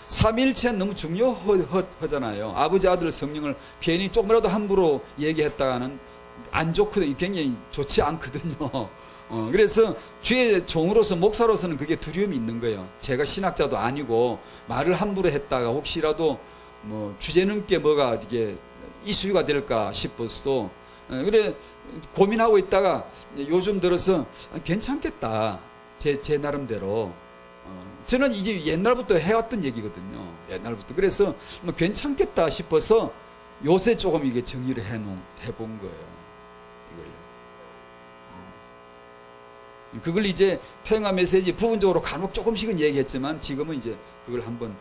삼위일체는 너무 중요하잖아요. 아버지 아들 성령을 괜히 조금이라도 함부로 얘기했다가는 안 좋거든요. 굉장히 좋지 않거든요. 그래서 주의 종으로서 목사로서는 그게 두려움이 있는 거예요. 제가 신학자도 아니고 말을 함부로 했다가 혹시라도 뭐 주제넘게 뭐가 이게 이슈가 될까 싶어서 그래 고민하고 있다가 요즘 들어서 괜찮겠다. 제 나름대로 저는 이제 옛날부터 해왔던 얘기거든요. 옛날부터. 그래서 뭐 괜찮겠다 싶어서 요새 조금 이게 정리를 해본 거예요. 그걸 이제 태영아 메시지 부분적으로 간혹 조금씩은 얘기했지만 지금은 이제 그걸 한번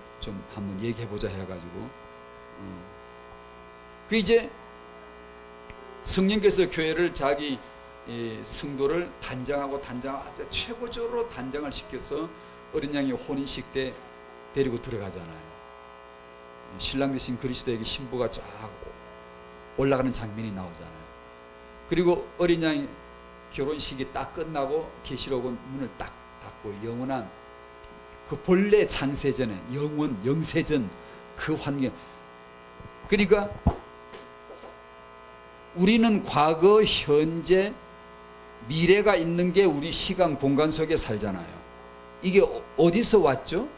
얘기해보자 해가지고, 그 이제 성령께서 교회를 자기 성도를 단장하고 최고적으로 단장을 시켜서 어린 양의 혼인식 때 데리고 들어가잖아요. 신랑 되신 그리스도에게 신부가 쫙 올라가는 장면이 나오잖아요. 그리고 어린 양이 결혼식이 딱 끝나고 계시록은 문을 딱 닫고 영원한 그 본래 창세전에 영세전 그 환경. 그러니까 우리는 과거, 현재, 미래가 있는 게 우리 시간 공간 속에 살잖아요. 이게 어디서 왔죠?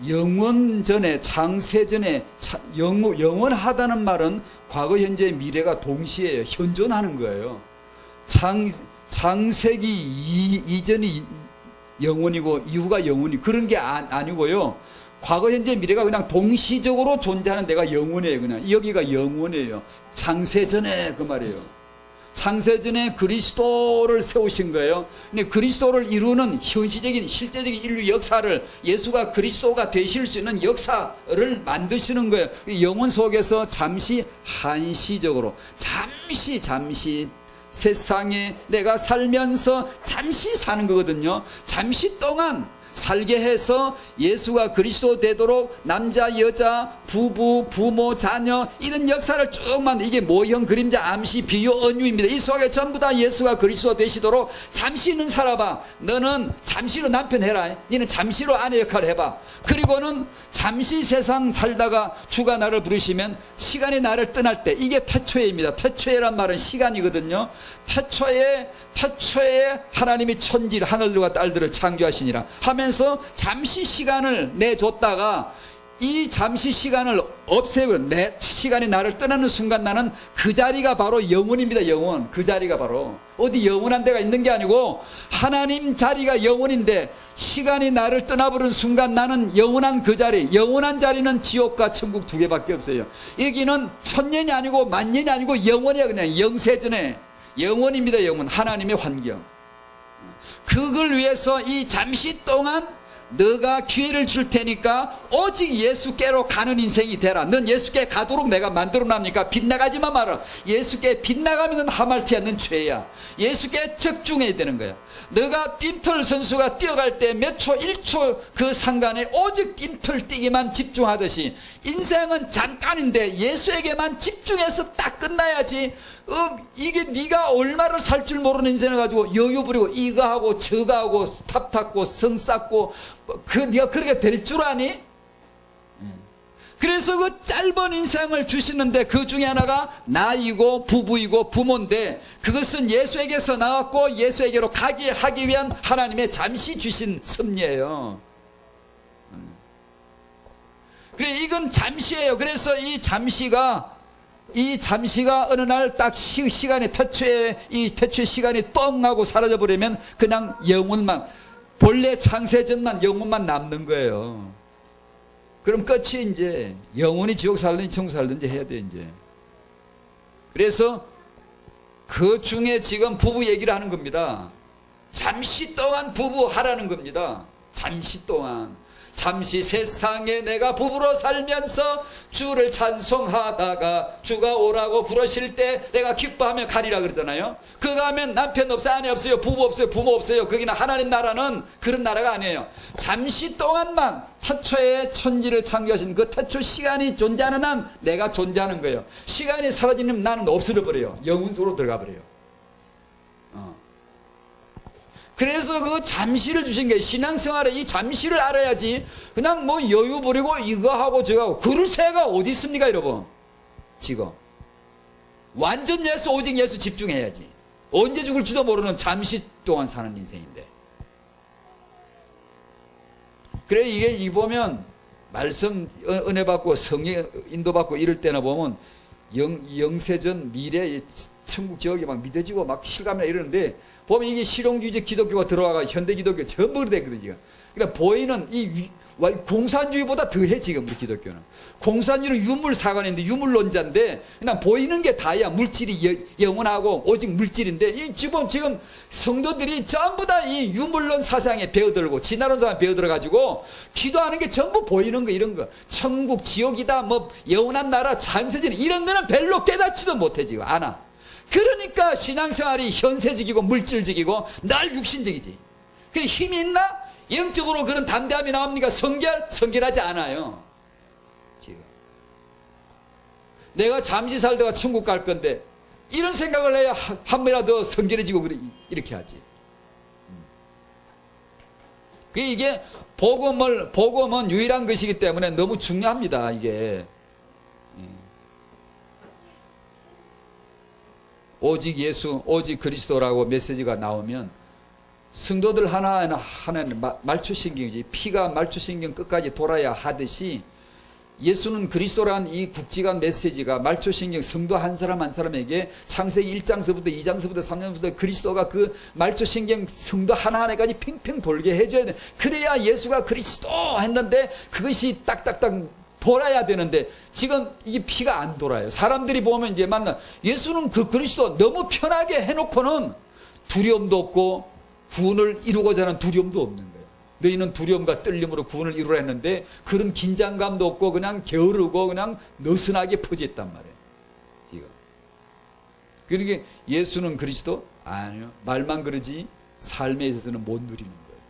영원전에, 창세전에, 영원하다는 말은 과거, 현재, 미래가 동시에 현존하는 거예요. 창세기 이전이 영원이고 이후가 영원이 그런 게 아니고요. 과거, 현재, 미래가 그냥 동시적으로 존재하는 데가 영원이에요. 그냥 여기가 영원이에요. 창세전에 그 말이에요. 창세전에 그리스도를 세우신 거예요. 근데 그리스도를 이루는 현실적인 실제적인 인류 역사를, 예수가 그리스도가 되실 수 있는 역사를 만드시는 거예요. 영혼 속에서 잠시 한시적으로 잠시 세상에 내가 살면서 잠시 사는 거거든요. 잠시 동안 살게 해서 예수가 그리스도 되도록 남자, 여자, 부부, 부모, 자녀 이런 역사를 쭉만, 이게 모형, 그림자, 암시, 비유, 언유입니다. 이 속에 전부 다 예수가 그리스도 되시도록 잠시는 살아봐. 너는 잠시로 남편 해라. 너는 잠시로 아내 역할을 해봐. 그리고는 잠시 세상 살다가 주가 나를 부르시면 시간이 나를 떠날 때, 이게 태초에입니다. 태초에란 말은 시간이거든요. 태초에 하나님이 천지를 하늘들과 딸들을 창조하시니라 하면 하면서 잠시 시간을 내줬다가 이 잠시 시간을 없애버려, 내 시간이 나를 떠나는 순간 나는 그 자리가 바로 영혼입니다. 영혼. 그 자리가 바로 어디 영원한 데가 있는 게 아니고 하나님 자리가 영혼인데, 시간이 나를 떠나버리는 순간 나는 영원한 그 자리, 영원한 자리는 지옥과 천국 두 개밖에 없어요. 여기는 천년이 아니고 만년이 아니고 영원이야. 그냥 영세전에 영원입니다. 영원. 하나님의 환경. 그걸 위해서 이 잠시 동안 너가 기회를 줄 테니까 오직 예수께로 가는 인생이 되라. 넌 예수께 가도록 내가 만들어놨으니까 빗나가지만 마라. 예수께 빗나가면 하말티야, 넌 죄야. 예수께 적중해야 되는 거야. 너가 뜀틀 선수가 뛰어갈 때 몇 초, 1초 그 상간에 오직 뜀틀 뛰기만 집중하듯이 인생은 잠깐인데 예수에게만 집중해서 딱 끝나야지. 이게 네가 얼마를 살 줄 모르는 인생을 가지고 여유 부리고 이거 하고 저거 하고 탑 탔고 성 쌓고 네가 그렇게 될 줄 아니? 그래서 그 짧은 인생을 주시는데 그 중에 하나가 나이고 부부이고 부모인데, 그것은 예수에게서 나왔고 예수에게로 가게 하기 위한 하나님의 잠시 주신 섭리예요. 그래, 이건 잠시예요. 그래서 이 잠시가 어느 날 딱 시간이 태초의 시간이 뻥 하고 사라져 버리면 그냥 영혼만, 본래 창세전만 영혼만 남는 거예요. 그럼 끝이 이제 영혼이 지옥 살든지 천국 살든지 해야 돼 이제. 그래서 그 중에 지금 부부 얘기를 하는 겁니다. 잠시 동안 부부 하라는 겁니다. 잠시 동안. 잠시 세상에 내가 부부로 살면서 주를 찬송하다가 주가 오라고 부르실 때 내가 기뻐하며 가리라 그러잖아요. 그거 하면 남편 없어요, 아내 없어요, 부부 없어요, 부모 없어요. 거기는 하나님 나라는 그런 나라가 아니에요. 잠시 동안만 태초에 천지를 창조하신 그 태초 시간이 존재하는 한 내가 존재하는 거예요. 시간이 사라지면 나는 없어져 버려요. 영혼속으로 들어가 버려요. 그래서 그 잠시를 주신 게, 신앙생활에 이 잠시를 알아야지 그냥 뭐 여유 부리고 이거 하고 저거 하고 그럴 새가 어디 있습니까 여러분. 지금 완전 예수, 오직 예수 집중해야지. 언제 죽을지도 모르는 잠시 동안 사는 인생인데. 그래, 이게 보면 말씀 은혜 받고 성령 인도 받고 이럴 때나 보면 영세전 미래 천국 지역이 막 믿어지고 막 실감이나 이러는데, 보면 이게 실용주의 기독교가 들어와가 현대 기독교 전부 그래 되거든요. 그러니까 보이는 이 공산주의보다 더해 지금 우리 기독교는. 공산주의는 유물사관인데 유물론자인데 그냥 보이는 게 다야. 물질이 영원하고 오직 물질인데, 이 지금 성도들이 전부 다 이 유물론 사상에 배어들고 진화론 사상에 배어들어 가지고 기도하는 게 전부 보이는 거, 이런 거 천국 지옥이다 뭐 영원한 나라 창세전 이런 거는 별로 깨닫지도 못해 지금 안아. 그러니까 신앙생활이 현세적이고 물질적이고 날 육신적이지. 그래, 힘이 있나? 영적으로 그런 담대함이 나옵니까? 성결하지 않아요. 지금 내가 잠시 살다가 천국 갈 건데 이런 생각을 해야 한 번이라도 성결해지고 그래, 이렇게 하지. 이게 복음은 유일한 것이기 때문에 너무 중요합니다. 이게 오직 예수, 오직 그리스도라고 메시지가 나오면 성도들 하나하나는 말초신경이지. 피가 말초신경 끝까지 돌아야 하듯이 예수는 그리스도란 이 국지관 메시지가 말초신경 성도 한 사람 한 사람에게 창세기 1장서부터 2장서부터 3장서부터 그리스도가 그 말초신경 성도 하나하나까지 팽팽 돌게 해줘야 돼. 그래야 예수가 그리스도 했는데 그것이 딱딱딱 돌아야 되는데 지금 이게 피가 안 돌아요. 사람들이 보면 이제 예수는 그 그리스도 너무 편하게 해놓고는 두려움도 없고 구원을 이루고자 하는 두려움도 없는 거예요. 너희는 두려움과 떨림으로 구원을 이루라 했는데 그런 긴장감도 없고 그냥 게으르고 그냥 느슨하게 퍼져 있단 말이에요. 이거. 그러니까 예수는 그리스도? 아니요. 말만 그러지 삶에 있어서는 못 누리는 거예요.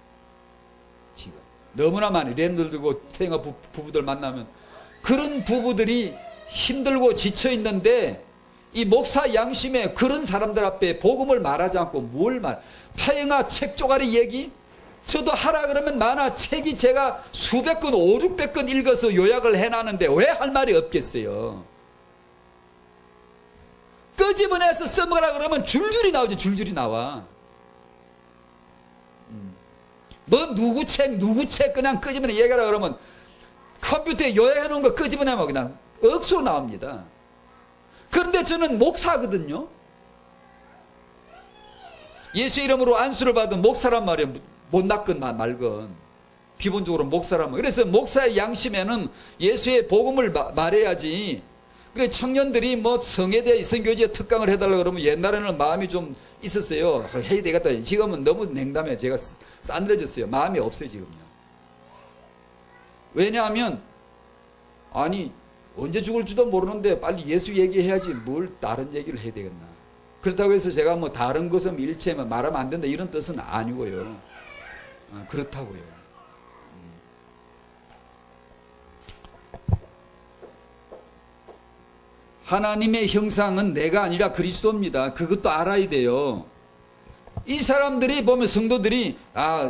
지금 너무나 많이 랩들 들고 태영아 부부들 만나면 그런 부부들이 힘들고 지쳐 있는데 이 목사 양심에 그런 사람들 앞에 복음을 말하지 않고 뭘 타영아 책 쪼가리 얘기? 저도 하라 그러면 많아. 책이 제가 수백 권, 500~600권 읽어서 요약을 해놨는데 왜 할 말이 없겠어요. 끄집어내서 써먹으라 그러면 줄줄이 나오지. 줄줄이 나와. 뭐 누구 책 그냥 끄집어내 얘기하라 그러면 컴퓨터에 요약해 놓은 거 끄집어내면 그냥 억수로 나옵니다. 그런데 저는 목사거든요. 예수 이름으로 안수를 받은 목사란 말이에요. 못났건 말건 기본적으로 목사란 말. 그래서 목사의 양심에는 예수의 복음을 말해야지. 그래 청년들이 뭐 성에 대해 성교지에 특강을 해달라고 그러면 옛날에는 마음이 좀 있었어요. 해야 되겠다. 지금은 너무 냉담해. 제가 싸늘해졌어요. 마음이 없어요 지금요. 왜냐하면 아니 언제 죽을지도 모르는데 빨리 예수 얘기해야지 뭘 다른 얘기를 해야 되겠나. 그렇다고 해서 제가 뭐 다른 것은 일체면 말하면 안 된다 이런 뜻은 아니고요. 그렇다고요. 하나님의 형상은 내가 아니라 그리스도입니다. 그것도 알아야 돼요. 이 사람들이 보면 성도들이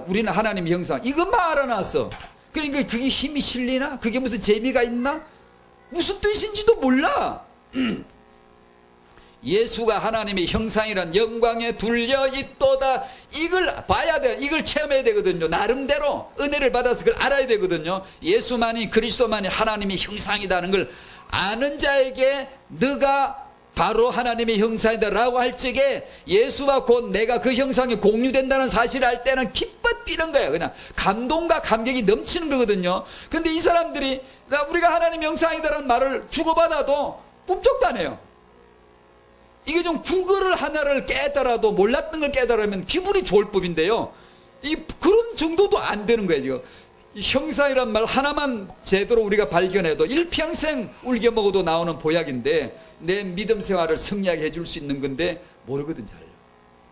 우리는 하나님의 형상 이것만 알아놨어. 그러니까 그게 힘이 실리나? 그게 무슨 재미가 있나? 무슨 뜻인지도 몰라. 예수가 하나님의 형상이란 영광에 둘려 있도다. 이걸 봐야 돼. 이걸 체험해야 되거든요. 나름대로 은혜를 받아서 그걸 알아야 되거든요. 예수만이 그리스도만이 하나님의 형상이라는 걸 아는 자에게 너가 바로 하나님의 형상이다 라고 할 적에 예수와 곧 내가 그 형상에 공유된다는 사실을 알 때는 기뻐 뛰는 거예요. 그냥 감동과 감격이 넘치는 거거든요. 근데 이 사람들이 우리가 하나님의 형상이다라는 말을 주고받아도 꿈쩍도 안 해요. 이게 좀 국어를 하나를 깨달아도 몰랐던 걸 깨달으면 기분이 좋을 법인데요. 그런 정도도 안 되는 거예요 지금. 형상이란 말 하나만 제대로 우리가 발견해도 일평생 울겨 먹어도 나오는 보약인데 내 믿음 생활을 승리하게 해줄 수 있는 건데 모르거든 잘요.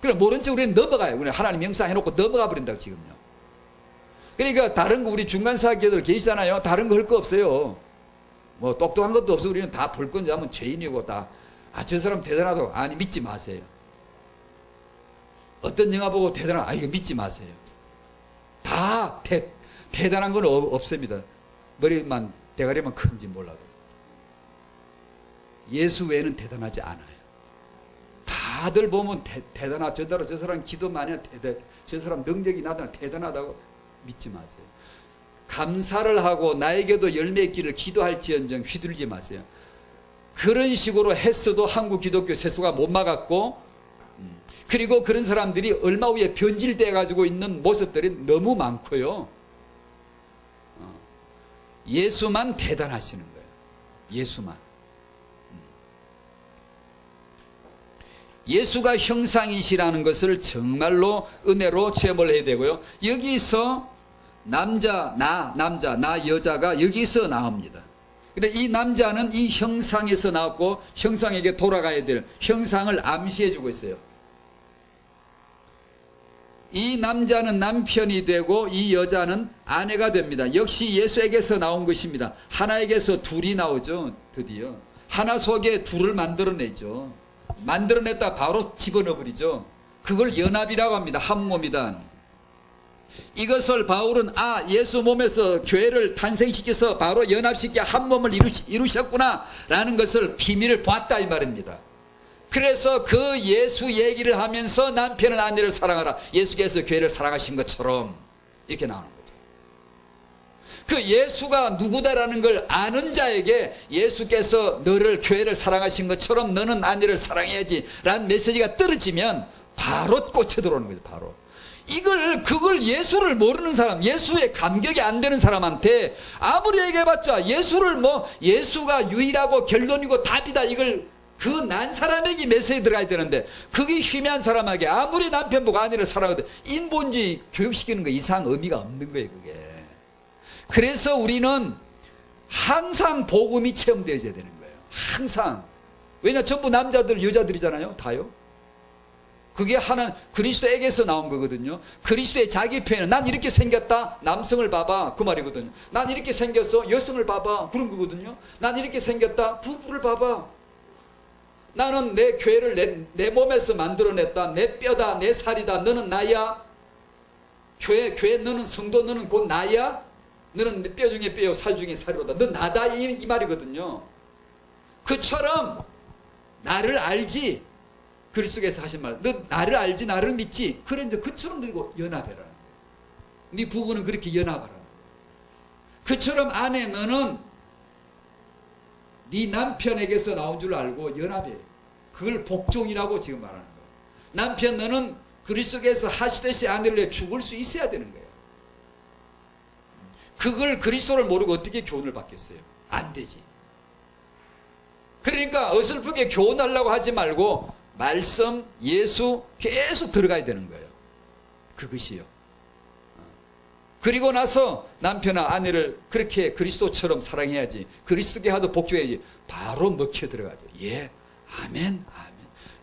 그래 모른 척 우리는 넘어가요. 그냥 하나님 형상 해놓고 넘어가 버린다고 지금요. 그러니까 다른 거 우리 중간사학교들 계시잖아요. 다른 거 할 거 없어요. 뭐 똑똑한 것도 없어. 우리는 다 볼 건지 하면 죄인이고 다 저 사람 대단하다고 아니 믿지 마세요. 어떤 영화 보고 대단하다 이거 믿지 마세요. 다 대단한 건 없습니다. 머리만 대가리만 큰지 몰라도 예수 외에는 대단하지 않아요. 다들 보면 대단하다. 저 사람 기도 많이 해. 저 사람 능력이 나타나 대단하다고 믿지 마세요. 감사를 하고 나에게도 열매 있기를 기도할지언정 휘둘리지 마세요. 그런 식으로 했어도 한국 기독교 세수가 못 막았고 그리고 그런 사람들이 얼마 후에 변질돼 가지고 있는 모습들이 너무 많고요. 예수만 대단하시는 거예요. 예수만. 예수가 형상이시라는 것을 정말로 은혜로 체험을 해야 되고요. 여기서 남자, 나 여자가 여기서 나옵니다. 근데 이 남자는 이 형상에서 나왔고 형상에게 돌아가야 될 형상을 암시해 주고 있어요. 이 남자는 남편이 되고 이 여자는 아내가 됩니다. 역시 예수에게서 나온 것입니다. 하나에게서 둘이 나오죠. 드디어 하나 속에 둘을 만들어내죠. 만들어냈다 바로 집어넣어버리죠. 그걸 연합이라고 합니다. 한 몸이다. 이것을 바울은 예수 몸에서 교회를 탄생시켜서 바로 연합시켜 한 몸을 이루셨구나 라는 것을 비밀을 봤다 이 말입니다. 그래서 그 예수 얘기를 하면서 남편은 아내를 사랑하라. 예수께서 교회를 사랑하신 것처럼 이렇게 나오는 거죠. 그 예수가 누구다라는 걸 아는 자에게 예수께서 너를 교회를 사랑하신 것처럼 너는 아내를 사랑해야지 라는 메시지가 떨어지면 바로 꽂혀 들어오는 거죠. 바로 그걸 예수를 모르는 사람, 예수의 감격이 안 되는 사람한테 아무리 얘기해봤자 예수가 유일하고 결론이고 답이다 이걸 그 난 사람에게 메시지 들어가야 되는데 그게 희미한 사람에게 아무리 남편 보고 아내를 사랑하든 인본주의 교육시키는 거 이상 의미가 없는 거예요 그게. 그래서 우리는 항상 복음이 체험되어야 되는 거예요. 항상. 왜냐 전부 남자들 여자들이잖아요. 다요. 그게 그리스도에게서 나온 거거든요. 그리스도의 자기 표현은 난 이렇게 생겼다. 남성을 봐봐. 그 말이거든요. 난 이렇게 생겼어. 여성을 봐봐. 그런 거거든요. 난 이렇게 생겼다. 부부를 봐봐. 나는 내 교회를 내 몸에서 만들어냈다. 내 뼈다. 내 살이다. 너는 나야. 교회 너는 성도 너는 곧 나야. 너는 뼈 중에 뼈요 살 중에 살이로다. 너 나다 이 말이거든요. 그처럼 나를 알지. 그리스도께서 하신 말, 너 나를 알지 나를 믿지. 그래 이제 그처럼 들고 연합해라. 네 부부는 그렇게 연합하라. 그처럼 아내 너는 네 남편에게서 나온 줄 알고 연합해. 그걸 복종이라고 지금 말하는 거예요. 남편 너는 그리스도께서 하시듯이 아내를 위해 죽을 수 있어야 되는 거예요. 그걸 그리스도를 모르고 어떻게 교훈을 받겠어요? 안 되지. 그러니까 어설프게 교훈하려고 하지 말고 말씀, 예수 계속 들어가야 되는 거예요. 그것이요. 그리고 나서 남편과 아내를 그렇게 그리스도처럼 사랑해야지. 그리스도께 하도 복종해야지. 바로 먹혀 들어가죠. 예, 아멘, 아멘.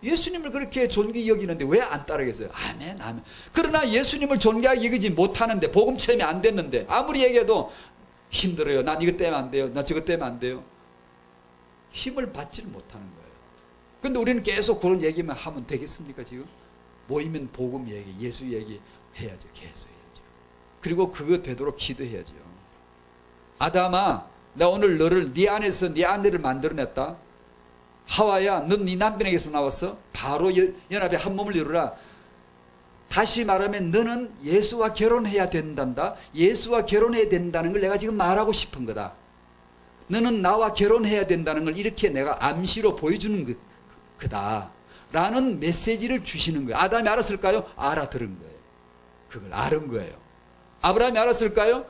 예수님을 그렇게 존귀히 여기는데 왜 안 따르겠어요? 아멘, 아멘. 그러나 예수님을 존귀하게 여기지 못하는데, 복음 체험이 안 됐는데 아무리 얘기해도 힘들어요. 난 이것 때문에 안 돼요. 난 저것 때문에 안 돼요. 힘을 받지를 못하는 거예요. 근데 우리는 계속 그런 얘기만 하면 되겠습니까? 지금 모이면 복음 얘기, 예수 얘기 해야죠. 계속 해야죠. 그리고 그거 되도록 기도해야죠. 아담아, 나 오늘 너를 네 안에서 네 아내를 만들어냈다. 하와야, 넌 네 남편에게서 나왔어. 바로 연합에 한 몸을 이루라. 다시 말하면 너는 예수와 결혼해야 된단다. 예수와 결혼해야 된다는 걸 내가 지금 말하고 싶은 거다. 너는 나와 결혼해야 된다는 걸 이렇게 내가 암시로 보여주는 거다 라는 메시지를 주시는 거예요. 아담이 알았을까요? 알아들은 거예요. 그걸 알은 거예요. 아브라함이 알았을까요?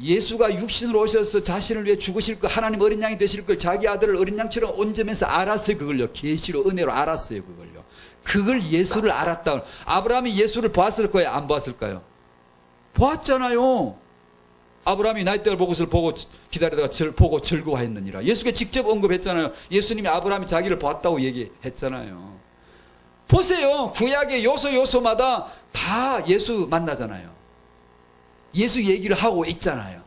예수가 육신으로 오셔서 자신을 위해 죽으실 거, 하나님 어린 양이 되실 걸 자기 아들을 어린 양처럼 온전해서 알았어요. 그걸요. 계시로 은혜로 알았어요. 그걸요. 그걸 예수를 알았다. 아브라함이 예수를 보았을 거예요? 안 보았을까요? 보았잖아요. 아브라함이 나이대를 보고서 보고 기다리다가 보고 즐거워했느니라. 예수께 직접 언급했잖아요. 예수님이 아브라함이 자기를 보았다고 얘기했잖아요. 보세요. 구약의 요소마다 다 예수 만나잖아요. 예수 얘기를 하고 있잖아요.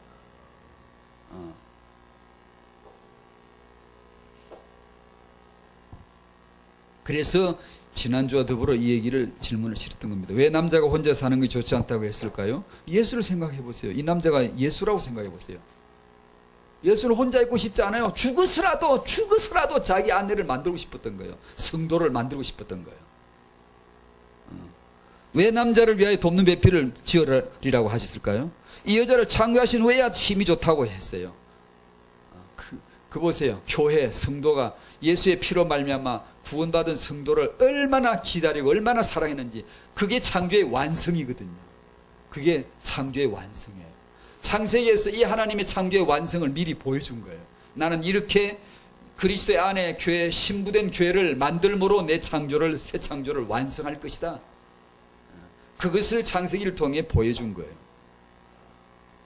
그래서 지난주와 더불어 이 얘기를 질문을 드렸던 겁니다. 왜 남자가 혼자 사는 게 좋지 않다고 했을까요? 예수를 생각해 보세요. 이 남자가 예수라고 생각해 보세요. 예수는 혼자 있고 싶지 않아요. 죽으서라도 자기 아내를 만들고 싶었던 거예요. 성도를 만들고 싶었던 거예요. 왜 남자를 위하여 돕는 배필을 지으리라고 하셨을까요? 이 여자를 창조하신 후에야 힘이 좋다고 했어요. 그 보세요. 교회, 성도가 예수의 피로 말미암아 구원받은 성도를 얼마나 기다리고 얼마나 사랑했는지, 그게 창조의 완성이거든요. 그게 창조의 완성이에요. 창세기에서 이 하나님의 창조의 완성을 미리 보여준 거예요. 나는 이렇게 그리스도의 안에 교회, 신부된 교회를 만들므로 내 창조를, 새 창조를 완성할 것이다. 그것을 창세기를 통해 보여준 거예요.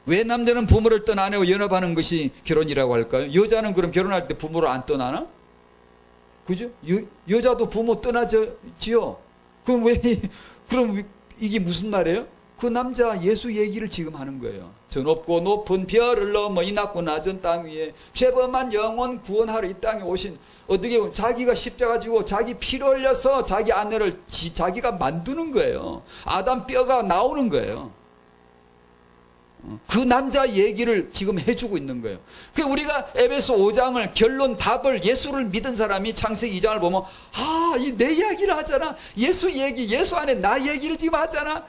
왜 남자는 부모를 떠나 아내와 연합하는 것이 결혼이라고 할까요? 여자는 그럼 결혼할 때 부모를 안 떠나나? 그죠? 여자도 부모 떠나지요. 그럼 이게 무슨 말이에요? 그 남자 예수 얘기를 지금 하는 거예요. 저 높고 높은 별을 넘어 이 낮고 낮은 땅 위에 죄범한 영혼 구원하러 이 땅에 오신, 어떻게 자기가 십자가 지고 자기 피를 흘려서 자기 아내를 자기가 만드는 거예요. 아담 뼈가 나오는 거예요. 그 남자 얘기를 지금 해주고 있는 거예요. 그 우리가 에베소 5장을 결론 답을, 예수를 믿은 사람이 창세기 2장을 보면 이 내 이야기를 하잖아. 예수 얘기, 예수 안에 나 얘기를 지금 하잖아.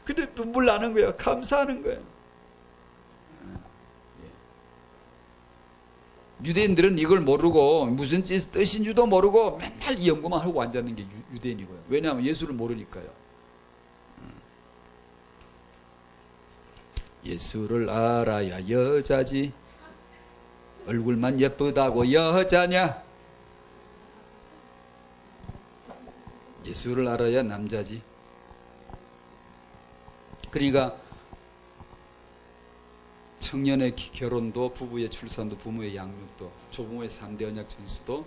근데 눈물 나는 거예요. 감사하는 거예요. 유대인들은 이걸 모르고 무슨 뜻인 줄도 모르고 맨날 이 연구만 하고 앉았는 게 유대인이고요. 왜냐하면 예수를 모르니까요. 예수를 알아야 여자지. 얼굴만 예쁘다고 여자냐? 예수를 알아야 남자지. 그러니까 청년의 결혼도, 부부의 출산도, 부모의 양육도, 조부모의 3대 언약 전수도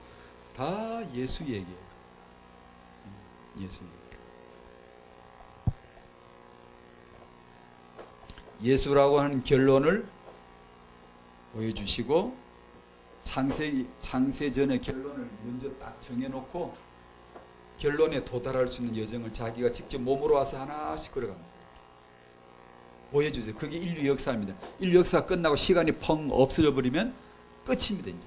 다 예수 얘기예요. 예수 얘기. 예수라고 하는 결론을 보여주시고, 창세전의 결론을 먼저 딱 정해놓고 결론에 도달할 수 있는 여정을 자기가 직접 몸으로 와서 하나씩 걸어갑니다. 보여주세요. 그게 인류 역사입니다. 인류 역사가 끝나고 시간이 펑 없어져 버리면 끝입니다. 이제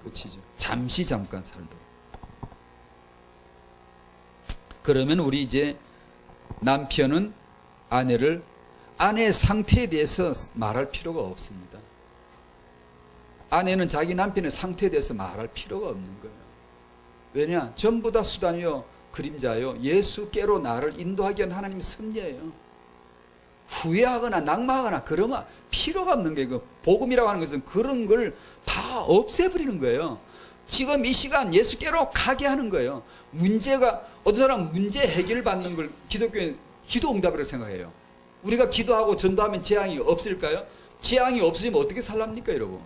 끝이죠. 잠깐 살도. 그러면 우리 이제 남편은 아내의 상태에 대해서 말할 필요가 없습니다. 아내는 자기 남편의 상태에 대해서 말할 필요가 없는 거예요. 왜냐? 전부 다 수단이요, 그림자요, 예수께로 나를 인도하기 위한 하나님의 섭리예요. 후회하거나 낙마하거나 그러면 필요가 없는 거예요. 복음이라고 하는 것은 그런 걸 다 없애버리는 거예요. 지금 이 시간 예수께로 가게 하는 거예요. 문제가, 어떤 사람은 문제 해결 받는 걸 기독교는 기도 응답이라고 생각해요. 우리가 기도하고 전도하면 재앙이 없을까요? 재앙이 없어지면 어떻게 살랍니까, 여러분?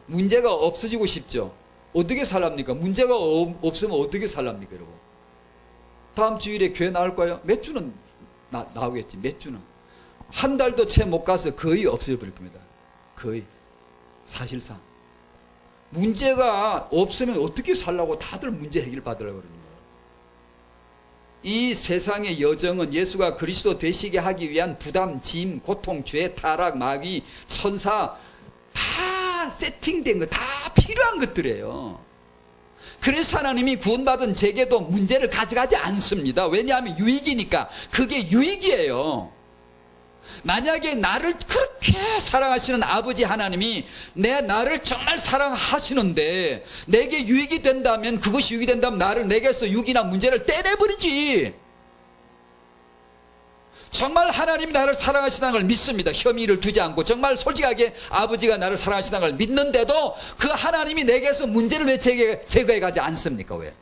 문제가 없어지고 싶죠. 어떻게 살랍니까? 문제가 없으면 어떻게 살랍니까, 여러분? 다음 주일에 교회 나올 거예요? 몇 주는 나오겠지, 몇 주는. 한 달도 채 못 가서 거의 없어져 버릴 겁니다. 거의. 사실상. 문제가 없으면 어떻게 살라고 다들 문제 해결 받으려고 그러는 거예요. 이 세상의 여정은 예수가 그리스도 되시게 하기 위한 부담, 짐, 고통, 죄, 타락, 마귀, 천사 다 세팅된 거, 다 필요한 것들이에요. 그래서 하나님이 구원받은 제게도 문제를 가져가지 않습니다. 왜냐하면 유익이니까. 그게 유익이에요. 만약에 나를 그렇게 사랑하시는 아버지 하나님이 나를 정말 사랑하시는데 내게 유익이 된다면, 그것이 유익이 된다면 내게서 유익이나 문제를 떼내버리지. 정말 하나님이 나를 사랑하시다는 걸 믿습니다. 혐의를 두지 않고 정말 솔직하게 아버지가 나를 사랑하시다는 걸 믿는데도 그 하나님이 내게서 문제를 왜 제거해 가지 않습니까? 왜?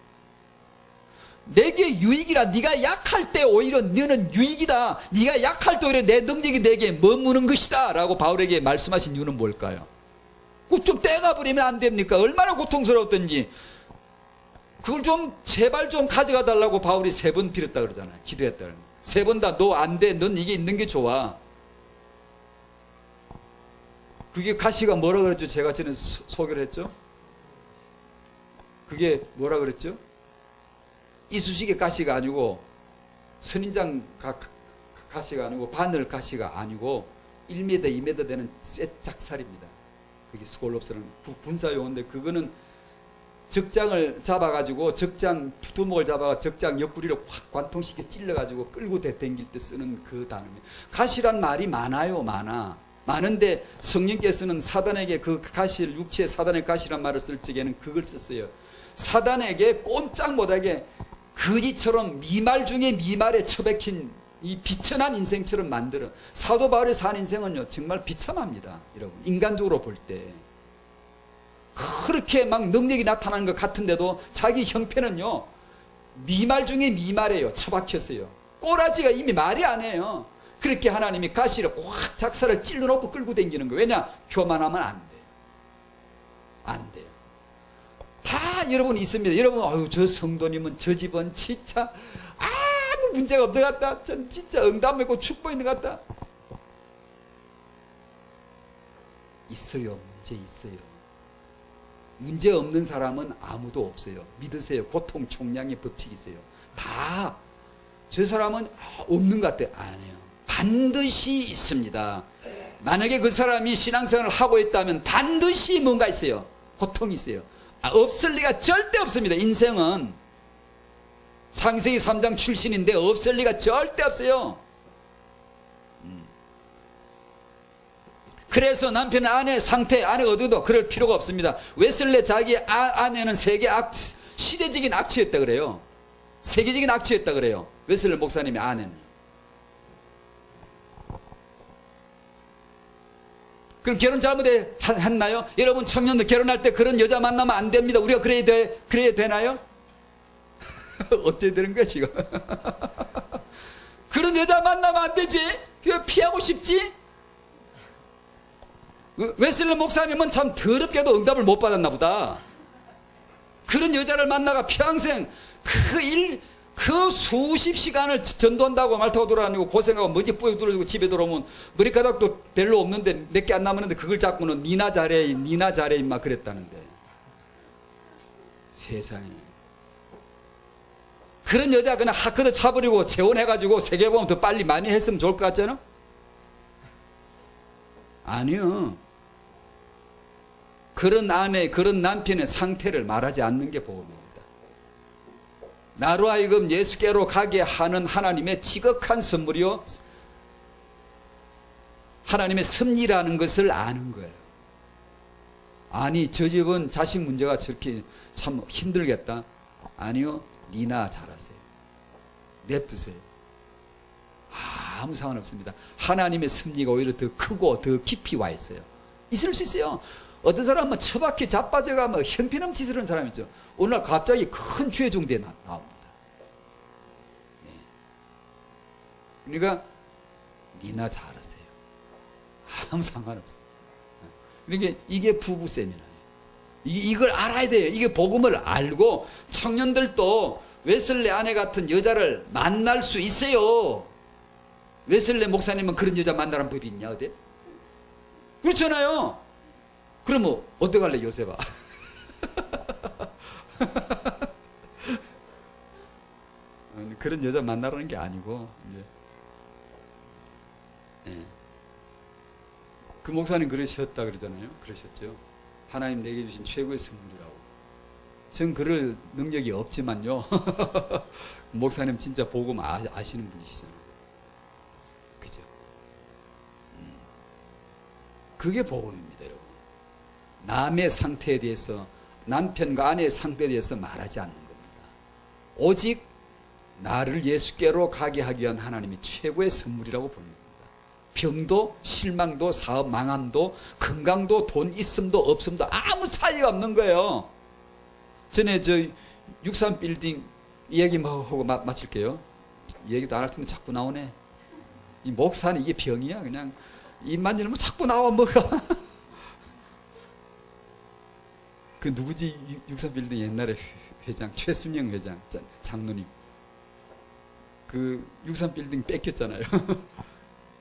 내게 유익이라. 네가 약할 때 오히려 너는 유익이다. 네가 약할 때 오히려 내 능력이 내게 머무는 것이다 라고 바울에게 말씀하신 이유는 뭘까요? 좀 떼가버리면 안 됩니까? 얼마나 고통스러웠던지. 그걸 좀 제발 좀 가져가 달라고 바울이 3번 빌었다 그러잖아요. 기도했다. 3번 다 너 안 돼. 넌 이게 있는 게 좋아. 그게 가시가 뭐라 그랬죠? 제가 전에 소개를 했죠? 그게 뭐라 그랬죠? 이쑤시개 가시가 아니고 선인장 가시가 아니고 바늘 가시가 아니고 1m, 2m 되는 쇠짝살입니다. 그게 스콜롭스는 군사용어인데 그거는 적장을 잡아가지고 적장 두목을 잡아가 적장 옆구리를 확 관통시켜 찔러가지고 끌고 댕길 때 쓰는 그 단어입니다. 가시란 말이 많아요. 많은데 성령께서는 사단에게 그 가시를, 육체의 사단의 가시란 말을 쓸 적에는 그걸 썼어요. 사단에게 꼼짝 못하게 거지처럼 미말 중에 미말에 처박힌 이 비천한 인생처럼 만들어. 사도 바울이 산 인생은요 정말 비참합니다. 여러분, 인간적으로 볼 때 그렇게 막 능력이 나타나는 것 같은데도 자기 형편은요 미말 중에 미말에요. 처박혔어요. 꼬라지가 이미 말이 안 해요. 그렇게 하나님이 가시를 확 작사를 찔러놓고 끌고 다니는 거예요. 왜냐? 교만하면 안 돼요. 안 돼요. 다 여러분 있습니다. 여러분, 아유, 저 성도님은 저 집은 진짜 아무 문제가 없는 것 같다. 전 진짜 응답 있고 축복 있는 것 같다. 있어요. 문제 있어요. 문제 없는 사람은 아무도 없어요. 믿으세요. 고통 총량의 법칙이 있어요. 다 저 사람은 없는 것 같아요. 아니에요. 반드시 있습니다. 만약에 그 사람이 신앙생활을 하고 있다면 반드시 뭔가 있어요. 고통이 있어요. 없을 리가 절대 없습니다. 인생은 창세기 3장 출신인데 없을 리가 절대 없어요. 그래서 남편 아내 상태, 아내가 어디도 그럴 필요가 없습니다. 웨슬레 자기 아내는 시대적인 악취였다 그래요. 세계적인 악취였다 그래요. 웨슬레 목사님의 아내는. 그럼 결혼 잘못했나요? 여러분 청년들 결혼할 때 그런 여자 만나면 안 됩니다. 우리가 그래야 되나요? 어떻게 되는 거야 지금? 그런 여자 만나면 안 되지. 피하고 싶지? 웨슬리 목사님은 참 더럽게도 응답을 못 받았나 보다. 그런 여자를 만나가 평생 그 수십 시간을 전도한다고 말 타고 돌아다니고 고생하고 먼지 뿌여 들어지고 집에 들어오면 머리카락도 별로 없는데 몇 개 안 남았는데 그걸 잡고는 니나 잘해 막 그랬다는데. 세상에. 그런 여자 그냥 하크도 차버리고 재혼해가지고 세계보험 더 빨리 많이 했으면 좋을 것 같잖아? 아니요. 그런 아내, 그런 남편의 상태를 말하지 않는 게 복음입니다. 나로 하여금 예수께로 가게 하는 하나님의 지극한 선물이요, 하나님의 섭리라는 것을 아는 거예요. 아니 저 집은 자식 문제가 저렇게 참 힘들겠다. 아니요, 니나 잘하세요. 냅두세요. 아무 상관없습니다. 하나님의 섭리가 오히려 더 크고 더 깊이 와 있어요. 있을 수 있어요. 어떤 사람은 처박혀 자빠져가 뭐 형편없는 짓을 하는 사람이죠. 오늘 갑자기 큰 죄 중대에 나옵니다. 네. 그러니까 니나 잘하세요. 아무 상관없어요. 그러니까 이게 부부 세미나예요. 이걸 알아야 돼요. 이게 복음을 알고 청년들도 웨슬레 아내 같은 여자를 만날 수 있어요. 웨슬레 목사님은 그런 여자 만나는 법이 있냐 어디? 그렇잖아요. 그러면 어떡할래 요셉아? 그런 여자 만나라는 게 아니고 네. 그 목사님 그러셨다 그러잖아요. 그러셨죠. 하나님 내게 주신 최고의 선물이라고. 전 그럴 능력이 없지만요. 목사님 진짜 복음 아시는 분이시잖아요. 그죠? 그게 복음입니다, 여러분. 남의 상태에 대해서, 남편과 아내의 상태에 대해서 말하지 않는 겁니다. 오직 나를 예수께로 가게 하기 위한 하나님이 최고의 선물이라고 보는 겁니다. 병도, 실망도, 사업 망함도, 건강도, 돈 있음도 없음도 아무 차이가 없는 거예요. 전에 저 63빌딩 얘기 하고 마칠게요. 얘기도 안 할 텐데 자꾸 나오네. 이 목사는 이게 병이야. 그냥 입만 열면 자꾸 나와 뭐가. 그 누구지? 63빌딩 옛날에 회장 최순영 회장 장로님. 그 63빌딩 뺏겼잖아요.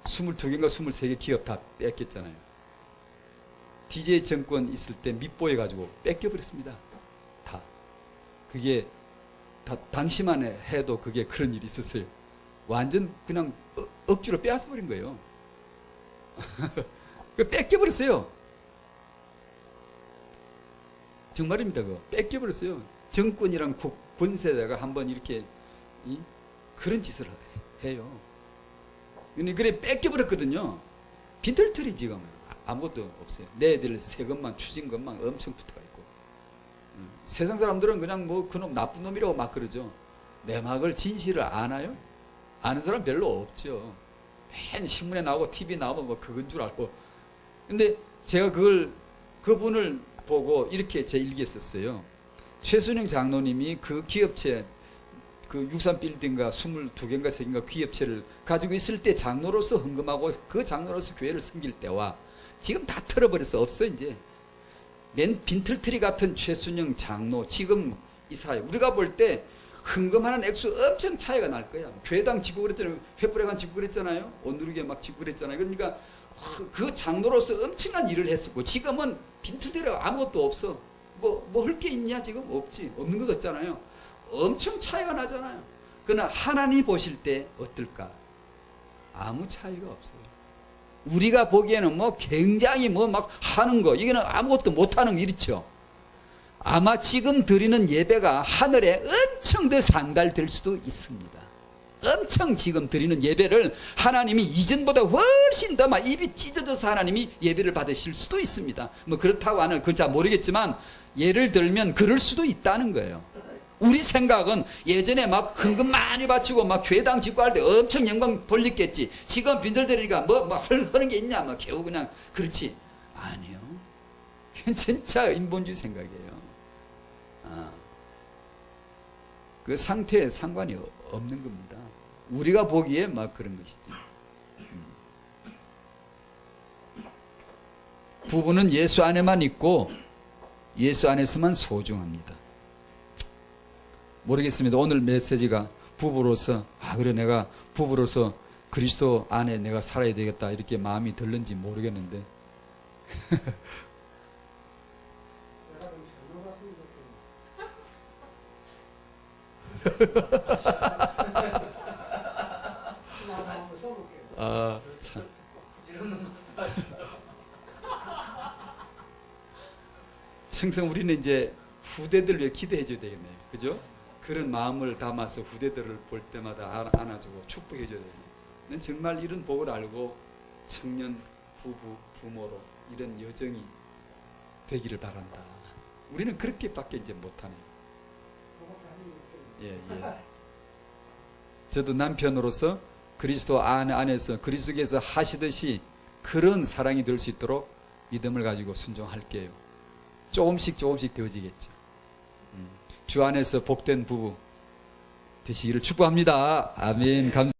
22개인가 23개 기업 다 뺏겼잖아요. DJ 정권 있을 때 밑보여가지고 뺏겨버렸습니다. 다. 그게 다 당시만 해도 그게 그런 일이 있었어요. 완전 그냥 억지로 빼앗아버린 거예요. 그 뺏겨버렸어요. 정말입니다. 그거 뺏겨버렸어요. 정권이랑 권세자가 한번 이렇게 그런 짓을 해요. 그래 뺏겨버렸거든요. 빈털털이 지금 아무것도 없어요. 내 애들 새 것만 추진 것만 엄청 붙어가 있고 세상 사람들은 그냥 뭐 그놈 나쁜 놈이라고 막 그러죠. 내막을 진실을 아나요? 아는 사람 별로 없죠. 맨 신문에 나오고 TV 나오면 뭐 그건 줄 알고. 근데 제가 그분을 보고 이렇게 제 일기에 썼어요. 최순영 장로님이 그 기업체 그 63빌딩가 22개인가 3개인가 기업체를 가지고 있을 때 장로로서 헌금하고 그 장로로서 교회를 섬길 때와 지금 다 털어버려서 없어 이제. 맨 빈털터리 같은 최순영 장로 지금 이 사회 우리가 볼 때 헌금하는 액수 엄청 차이가 날 거야. 교회당 지고 그랬잖아요. 횃불에간 지고 그랬잖아요. 온누리게 막 지고 그랬잖아요. 그러니까 그 장로로서 엄청난 일을 했었고 지금은 빈털터리가 아무것도 없어. 뭐 할 게 있냐 지금? 없지. 없는 것 같잖아요. 엄청 차이가 나잖아요. 그러나 하나님 보실 때 어떨까? 아무 차이가 없어요. 우리가 보기에는 뭐 굉장히 뭐 막 하는 거, 이게는 아무것도 못하는 거 이렇죠. 아마 지금 드리는 예배가 하늘에 엄청 더 상달될 수도 있습니다. 엄청 지금 드리는 예배를 하나님이 이전보다 훨씬 더 막 입이 찢어져서 하나님이 예배를 받으실 수도 있습니다. 뭐 그렇다고 하는 그건 잘 모르겠지만 예를 들면 그럴 수도 있다는 거예요. 우리 생각은 예전에 막 헌금 많이 바치고 막 교회당 짓고 할 때 엄청 영광 돌렸겠지. 지금 빈들대리니까 뭐 하는 게 있냐? 막 겨우 그냥 그렇지. 아니요. 그건 진짜 인본주의 생각이에요. 그 상태에 상관이 없는 겁니다. 우리가 보기에 막 그런 것이죠. 부부는 예수 안에만 있고 예수 안에서만 소중합니다. 모르겠습니다. 오늘 메시지가 부부로서 그래 내가 부부로서 그리스도 안에 내가 살아야 되겠다 이렇게 마음이 들는지 모르겠는데 참. 청성 우리는 이제 후대들 위해 기도해 줘야 되겠네요. 그죠? 그런 마음을 담아서 후대들을 볼 때마다 안아주고 축복해 줘야 되겠네요. 정말 이런 복을 알고 청년 부모로 이런 여정이 되기를 바란다. 우리는 그렇게밖에 이제 못하네요. 예, 예. 저도 남편으로서 그리스도 안에서 그리스도께서 하시듯이 그런 사랑이 될 수 있도록 믿음을 가지고 순종할게요. 조금씩 되어지겠죠. 주 안에서 복된 부부 되시기를 축복합니다. 아멘. 감사합니다.